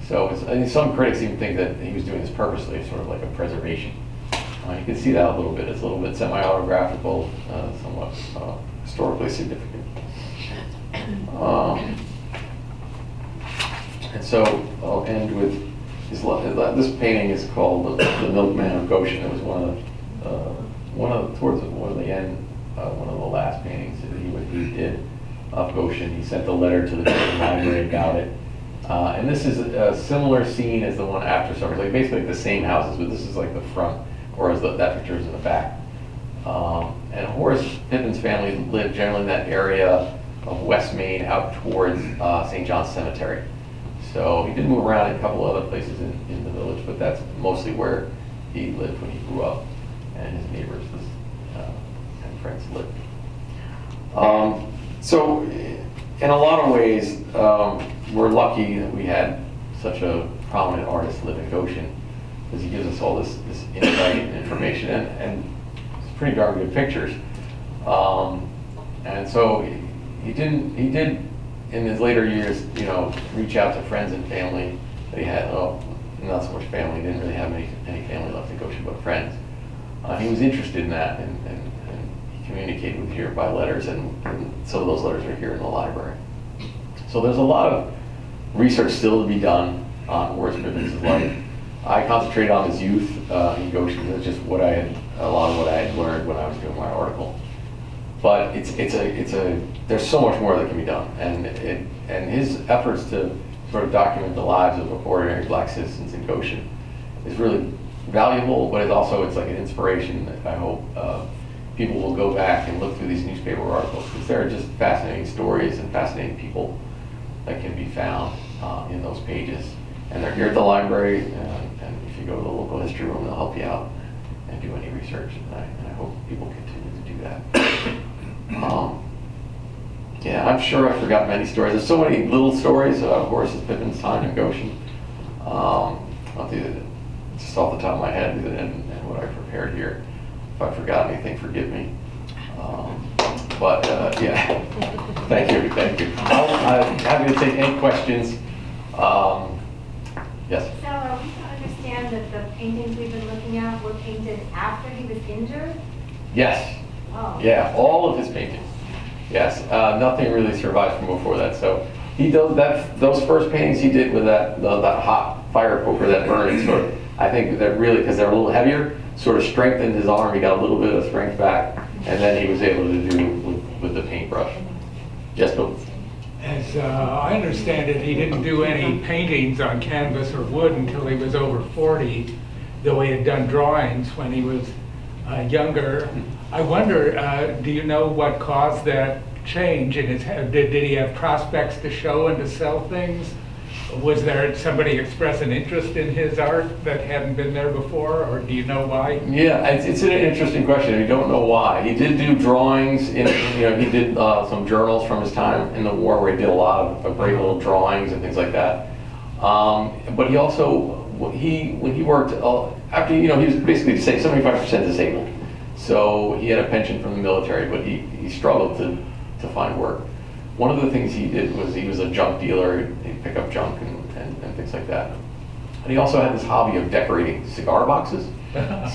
So some critics even think that he was doing this purposely, sort of like a preservation. You can see that a little bit. It's a little bit semi-autographical, somewhat historically significant. And so I'll end with this painting is called The Milkman of Goshen. It was towards the end, one of the last paintings that he did of Goshen. He sent a letter to the library about it. And this is a similar scene as the one after summer. It's like basically like the same houses, but this is like the front, whereas that picture is in the back. And Horace Pippin's family lived generally in that area of West Main out towards St. John's Cemetery. So he did move around in a couple other places in the village, but that's mostly where he lived when he grew up, and his neighbors and friends lived. So in a lot of ways, we're lucky that we had such a prominent artist live in Goshen, because he gives us all this insight and information, and it's pretty darn good pictures. And so he did in his later years, reach out to friends and family that he had. Not so much family. He didn't really have any family left in Goshen, but friends. He was interested in that, and he communicated with here by letters, and some of those letters are here in the library. So there's a lot of research still to be done on Horace Pippin's life. I concentrated on his youth in Goshen. That's just a lot of what I had learned when I was doing my article. But there's so much more that can be done, and his efforts to sort of document the lives of ordinary black citizens in Goshen is really valuable, but it's like an inspiration that I hope people will go back and look through these newspaper articles, because there are just fascinating stories and fascinating people that can be found in those pages. And they're here at the library, and if you go to the local history room, they'll help you out and do any research, and I hope people continue to do that. I'm sure I forgot many stories. There's so many little stories about Horace Pippin's time in Goshen. Just just off the top of my head and what I prepared here. If I forgot anything, forgive me. But yeah, thank you. I'm happy to take any questions. Yes? So are we to understand that the paintings we've been looking at were painted after he was injured? Yes. Oh. Yeah, all of his paintings. Yes, nothing really survives from before that. So he does that. Those first paintings he did with that hot fire poker, that burning sort of, I think that really, because they're a little heavier, sort of strengthened his arm. He got a little bit of strength back, and then he was able to do with the paintbrush. Yes, Bill? As I understand it, he didn't do any paintings on canvas or wood until he was over 40, though he had done drawings when he was younger. I wonder, do you know what caused that change in his head? Did he have prospects to show and to sell things? Was there somebody express an interest in his art that hadn't been there before, or do you know why? Yeah, it's an interesting question. We don't know why. He did do drawings. He did some journals from his time in the war, where he did a lot of great little drawings and things like that. But he also, when he worked after, he was basically 75% disabled. So he had a pension from the military, but he struggled to find work. One of the things he did was he was a junk dealer. He'd pick up junk and things like that. And he also had this hobby of decorating cigar boxes.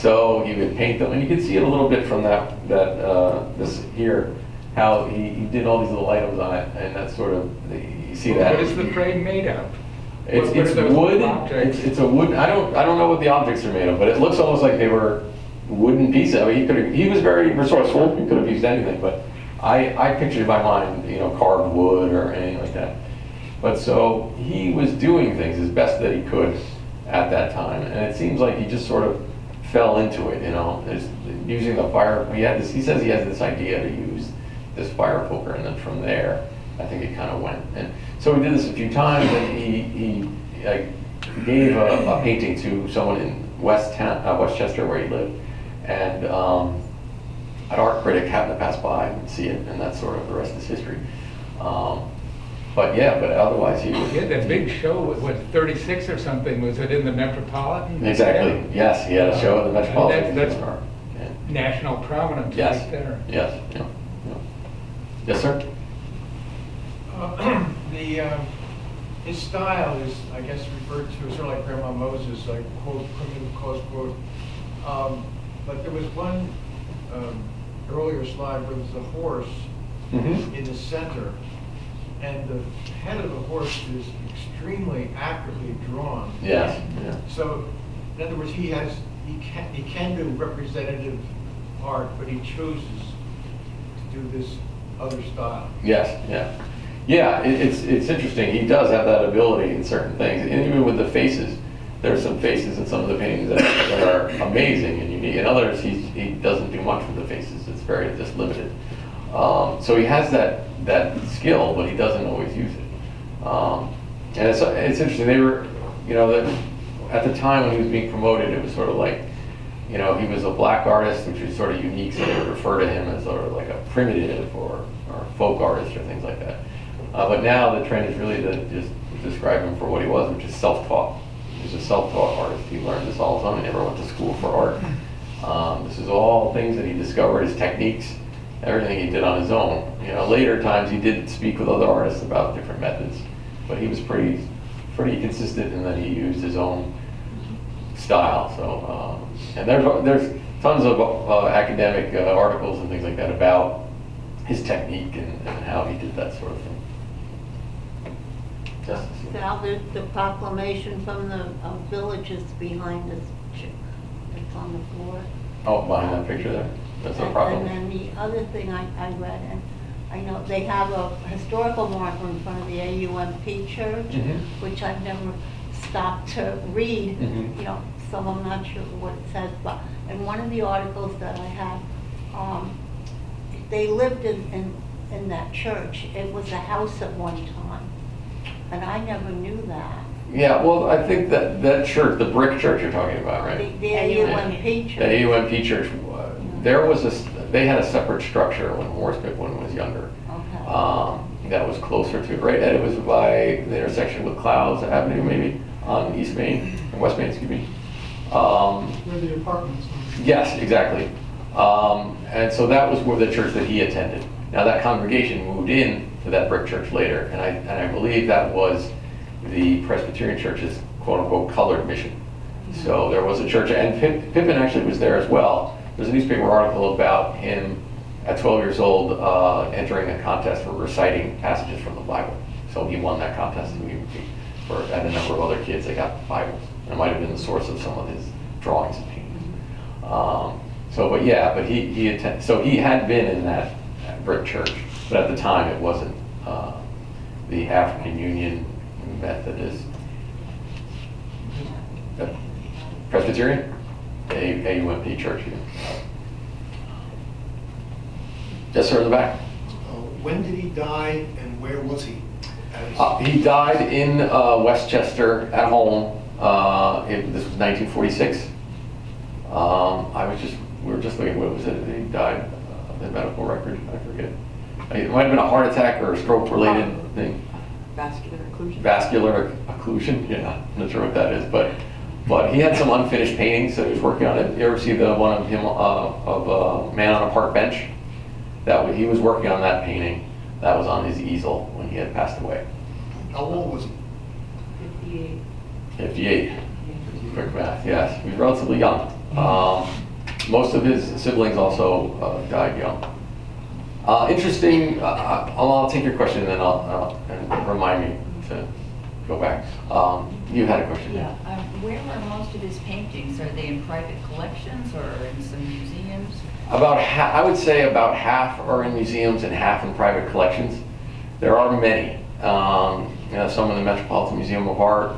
So he would paint them, and you can see it a little bit from this here, how he did all these little items on it, and that's sort of, you see that. What is the frame made of? It's wood. It's a wood. I don't know what the objects are made of, but it looks almost like they were wooden pieces. I mean, he was very resourceful. He could have used anything, but I pictured in my mind, carved wood or anything like that. But so he was doing things as best that he could at that time, and it seems like he just sort of fell into it. Using the fire. He says he has this idea to use this fire poker, and then from there, I think it kind of went. And so we did this a few times, and he gave a painting to someone in Westchester, where he lived, and an art critic happened to pass by and see it, and that's sort of the rest is history. But otherwise he was... He had that big show, what, 36 or something, was it in the Metropolitan? Exactly, Yeah. Yes, he had a show at the Metropolitan. That's national prominence right there. Yes, yeah. Yes, sir? His style is, I guess, referred to as sort of like Grandma Moses, like quote, primitive, close quote. But there was one earlier slide where there's a horse in the center, and the head of the horse is extremely accurately drawn. Yes. Yeah. So, in other words, he can do representative art, but he chooses to do this other style. Yes. Yeah. Yeah. It's interesting. He does have that ability in certain things, and even with the faces. There's some faces in some of the paintings that are amazing and unique. In others, he doesn't do much with the faces. It's very just limited. So he has that skill, but he doesn't always use it. And it's interesting. They were, at the time when he was being promoted, it was sort of like, he was a black artist, which was sort of unique. So they would refer to him as sort of like a primitive or folk artist or things like that. But now the trend is really to just describe him for what he was, which is self-taught. He's a self-taught artist. He learned this all his own. He never went to school for art. This is all things that he discovered, his techniques, everything he did on his own. Later times he did speak with other artists about different methods, but he was pretty consistent in that he used his own style. So, and there's tons of academic articles and things like that about his technique and how he did that sort of thing. Sal, the proclamation from the villages behind us, it's on the floor. Oh, behind that picture there? That's a problem. And then the other thing I read, and I know they have a historical marker in front of the AUMP church, which I've never stopped to read, so I'm not sure what it says, but in one of the articles that I had, they lived in that church. It was a house at one time. And I never knew that. Yeah, well, I think that church, the brick church you're talking about, right? The AUMP church. The AUMP church, they had a separate structure when Horace Pippin was younger. Okay. That was closer to, right, and it was by the intersection with Clouds Avenue, maybe, on West Main, excuse me. Where the apartments are. Yes, exactly. And so that was where the church that he attended. Now that congregation moved in to that brick church later, and I believe that was the Presbyterian church's quote-unquote colored mission. So there was a church, and Pippin actually was there as well. There's a newspaper article about him at 12 years old entering a contest for reciting passages from the Bible. So he won that contest, and and a number of other kids that got Bibles. And it might have been the source of some of his drawings and paintings. So he had been in that brick church, but at the time it wasn't the African Union Methodist Presbyterian, AUMP church. Yes, sir, in the back. When did he die and where was he? He died in Westchester at home. This was 1946. We were just looking, what was it? He died, the medical record, I forget. It might have been a heart attack or a stroke related thing. Vascular occlusion. Vascular occlusion, yeah, I'm not sure what that is, but he had some unfinished paintings that he was working on. You ever see the one of him of Man on a Park Bench? He was working on that painting. That was on his easel when he had passed away. How old was he? 58. 58. Quick math, yes. He was relatively young. Most of his siblings also died young. Interesting, I'll take your question and then and remind me to go back. You had a question. Yeah. Where are most of his paintings? Are they in private collections or in some museums? I would say about half are in museums and half in private collections. There are many. Some in the Metropolitan Museum of Art.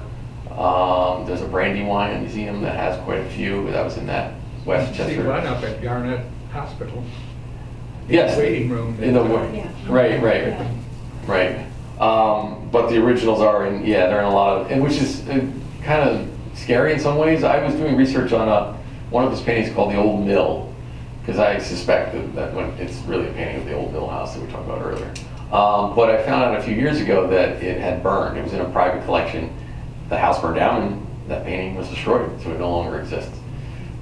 There's a Brandywine Museum that has quite a few. That was in that Westchester. See one up at Garnet Hospital. Yes. Waiting room. Right. But the originals are they're in a lot of, and which is kind of scary in some ways. I was doing research on one of his paintings called The Old Mill, because I suspect that when it's really a painting of the old mill house that we talked about earlier. But I found out a few years ago that it had burned. It was in a private collection. The house burned down and that painting was destroyed, so it no longer exists.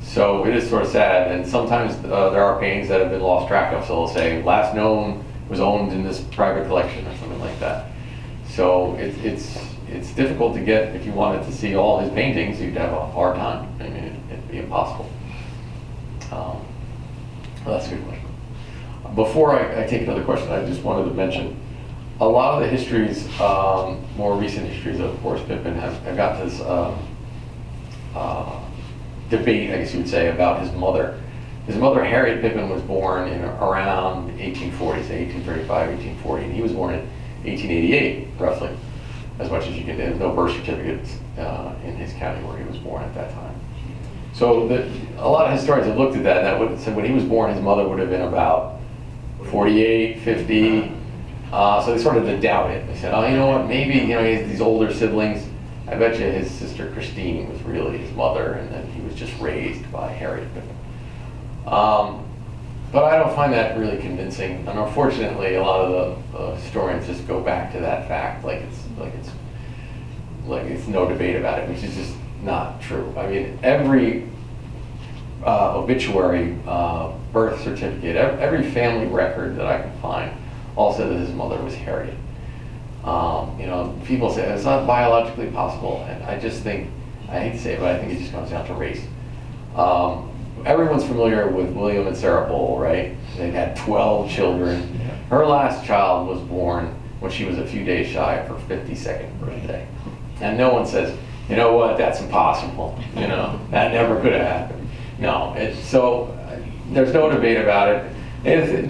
So it is sort of sad, and sometimes there are paintings that have been lost track of, so they'll say, last known was owned in this private collection or something like that. So it's difficult to get, if you wanted to see all his paintings, you'd have a hard time. I mean, it'd be impossible. Well, that's a good question. Before I take another question, I just wanted to mention, a lot of the histories, more recent histories of Horace Pippin have got this debate, I guess you would say, about his mother. His mother, Harriet Pippin, was born in around 1840, say 1835, 1840, and he was born in 1888, roughly, as much as you can. There's no birth certificates in his county where he was born at that time. So a lot of historians have looked at that, and that would say when he was born, his mother would have been about 48, 50. So they started to doubt it. They said, oh, you know what, maybe, he has these older siblings. I bet you his sister Christine was really his mother, and then he was just raised by Harriet Pippin. But I don't find that really convincing, and unfortunately, a lot of the historians just go back to that fact, like it's no debate about it, which is just not true. I mean, every obituary, birth certificate, every family record that I can find all said that his mother was Harriet. People say it's not biologically possible, and I just think, I hate to say it, but I think it just comes down to race. Everyone's familiar with William and Sarah Bull, right? They had 12 children. Her last child was born when she was a few days shy of her 52nd birthday. And no one says, you know what, that's impossible. That never could have happened. No, so there's no debate about it.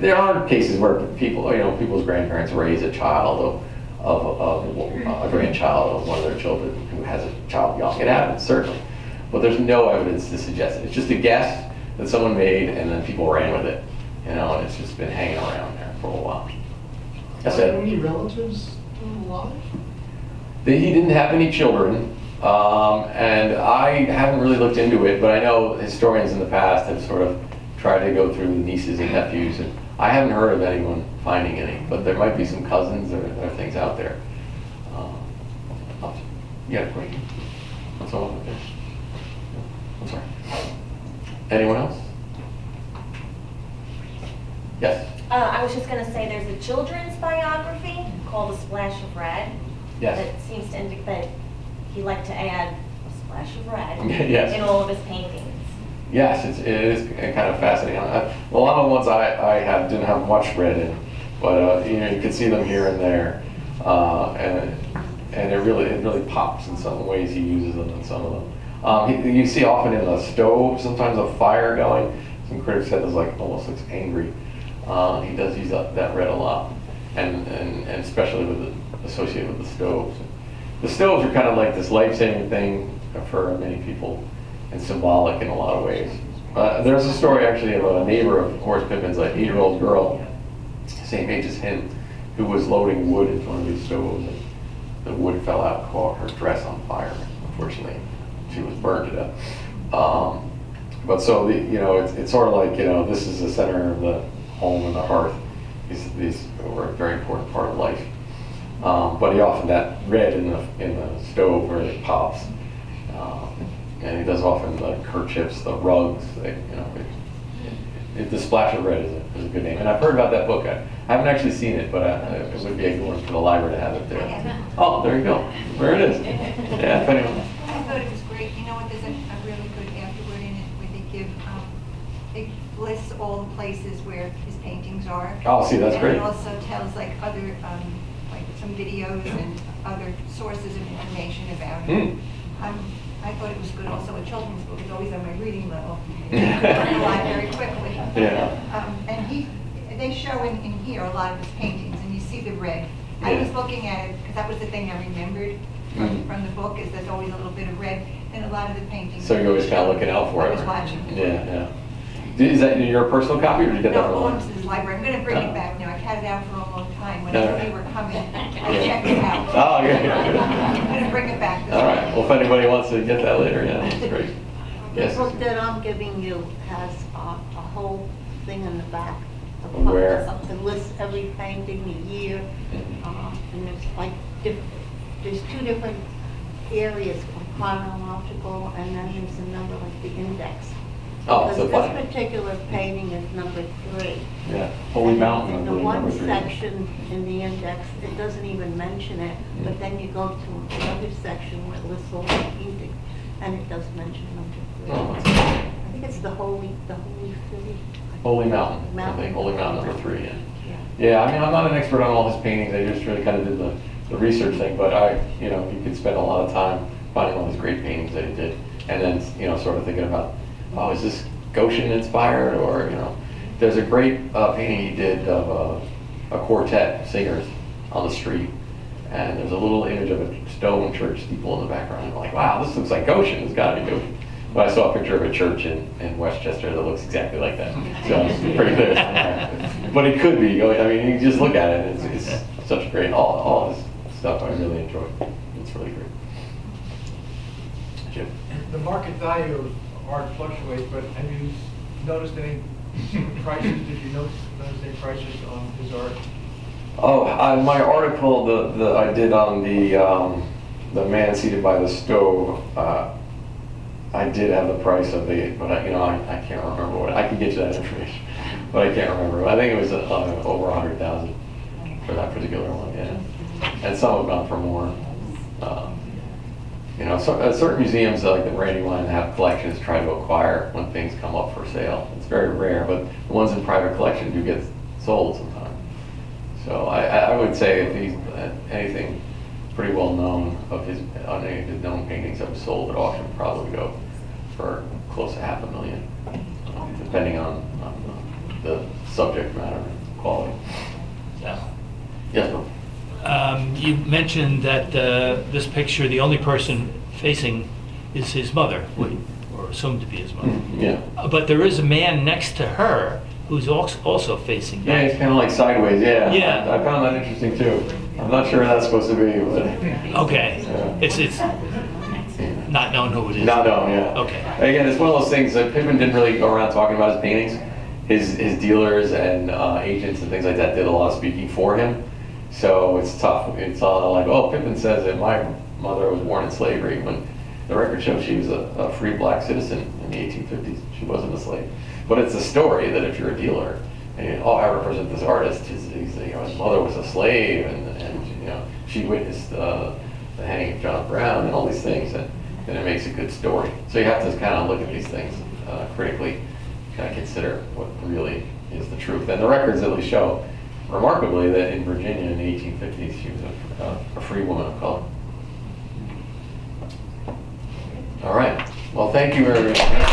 There are cases where people's grandparents raise a child of a grandchild of one of their children who has a child young. It happens, certainly. But there's no evidence to suggest it. It's just a guess that someone made, and then people ran with it. And it's just been hanging around there for a while. Are there any relatives alive? He didn't have any children, and I haven't really looked into it, but I know historians in the past have sort of tried to go through nieces and nephews, and I haven't heard of anyone finding any, but there might be some cousins or things out there. You got a question? That's all. Okay. I'm sorry. Anyone else? Yes. I was just gonna say, there's a children's biography called A Splash of Red. Yes. That seems to indicate that he liked to add a splash of red Yes. in all of his paintings. Yes, it is kind of fascinating. A lot of the ones I have didn't have much red in, but you can see them here and there, and it really pops in some ways. He uses them in some of them. You see often in the stove sometimes a fire going. Some critics said this almost looks angry. He does use that red a lot, and especially associated with the stoves. The stoves are kind of like this life-saving thing for many people, and symbolic in a lot of ways. There's a story actually of a neighbor of Horace Pippin's, an 8-year-old girl, same age as him, who was loading wood in one of these stoves, and the wood fell out, caught her dress on fire. Unfortunately, she was burned to death. But so it's sort of like this is the center of the home and the hearth. These were a very important part of life. But he often that red in the stove where it pops. And he does often the kerchiefs, the rugs. The Splash of Red is a good name. And I've heard about that book. I haven't actually seen it, but it would be a good one for the library to have it there. Oh, there you go. There it is. Yeah, if anyone. I thought it was great. You know what? There's a really good afterward in it where they give, it lists all the places where his paintings are. Oh, see, that's great. And it also tells other, like some videos and other sources of information about it. I thought it was good. Also, a children's book is always on my reading level. I could learn a lot very quickly. Yeah. And they show in here a lot of his paintings, and you see the red. I was looking at it because that was the thing I remembered from the book, is there's always a little bit of red in a lot of the paintings. So you're always kind of looking out for it. I was watching. Yeah. Is that your personal copy, or did you get that No, from belongs to this library. I'm going to bring it back now. I've had it out for a long time. When I Yeah. knew you were coming, I checked it out. Oh, yeah. I'm going to bring it back this All right. time. Well, if anybody wants to get that later, yeah, that's great. The Yes. book that I'm giving you has a whole thing in the back. Where? It lists every painting, the year, and there's 2 different areas, chronological, and then there's a number like the index. Oh, so Because fine. this particular painting is number 3. Yeah. Holy Mountain. I In the believe, one number 3. section in the index, it doesn't even mention it, but then you go to another section where it lists all the paintings, and it does mention number 3. Oh, that's great. I think it's the Holy City. Holy Mountain. I think Holy Mountain number 3. Yeah. Yeah. I mean, I'm not an expert on all his paintings. I just really kind of did the research thing. But you could spend a lot of time finding all these great paintings that he did, and then sort of thinking about, oh, is this Goshen inspired, or there's a great painting he did of a quartet singers on the street, and there's a little image of a stone church steeple in the background. I'm like, wow, this looks like Goshen. It's got to be Goshen. But I saw a picture of a church in Westchester that looks exactly like that. So it's pretty clear. But it could be. I mean, you just look at it. It's such great. All his stuff I really enjoy. It's really great. Jim. The market value of art fluctuates, but have you noticed any prices? Did you notice any prices on his art? Oh, my article the I did on the man seated by the stove. I did have the price of but I can't remember what. I can get you that information, but I can't remember. I think it was over 100,000 for that particular one. Yeah, and some have gone for more. Certain museums like the Brandywine have collections try to acquire when things come up for sale. It's very rare, but the ones in private collection do get sold sometimes. So I would say if he's anything pretty well known on any of his known paintings that was sold at auction, would probably go for close to $500,000, depending on the subject matter and quality. Yeah. Yes, Bill? You mentioned that this picture, the only person facing is his mother, or assumed to be his mother. Yeah. But there is a man next to her who's also facing Yeah, back. it's kind of like sideways, yeah. Yeah. I found that interesting too. I'm not sure who that's supposed to be, but. Okay. Yeah. It's not known who it is. Not known, yeah. Okay. Again, it's one of those things that Pippin didn't really go around talking about his paintings. His dealers and agents and things like that did a lot of speaking for him. So it's tough. It's all like, oh, Pippin says that my mother was born in slavery, when the record shows she was a free black citizen in the 1850s. She wasn't a slave. But it's a story that if you're a dealer, and I represent this artist, his mother was a slave, and she witnessed the hanging of John Brown and all these things, and it makes a good story. So you have to kind of look at these things critically, kind of consider what really is the truth. And the records at least show, remarkably, that in Virginia in the 1850s, she was a free woman of color. All right. Well, thank you, everybody.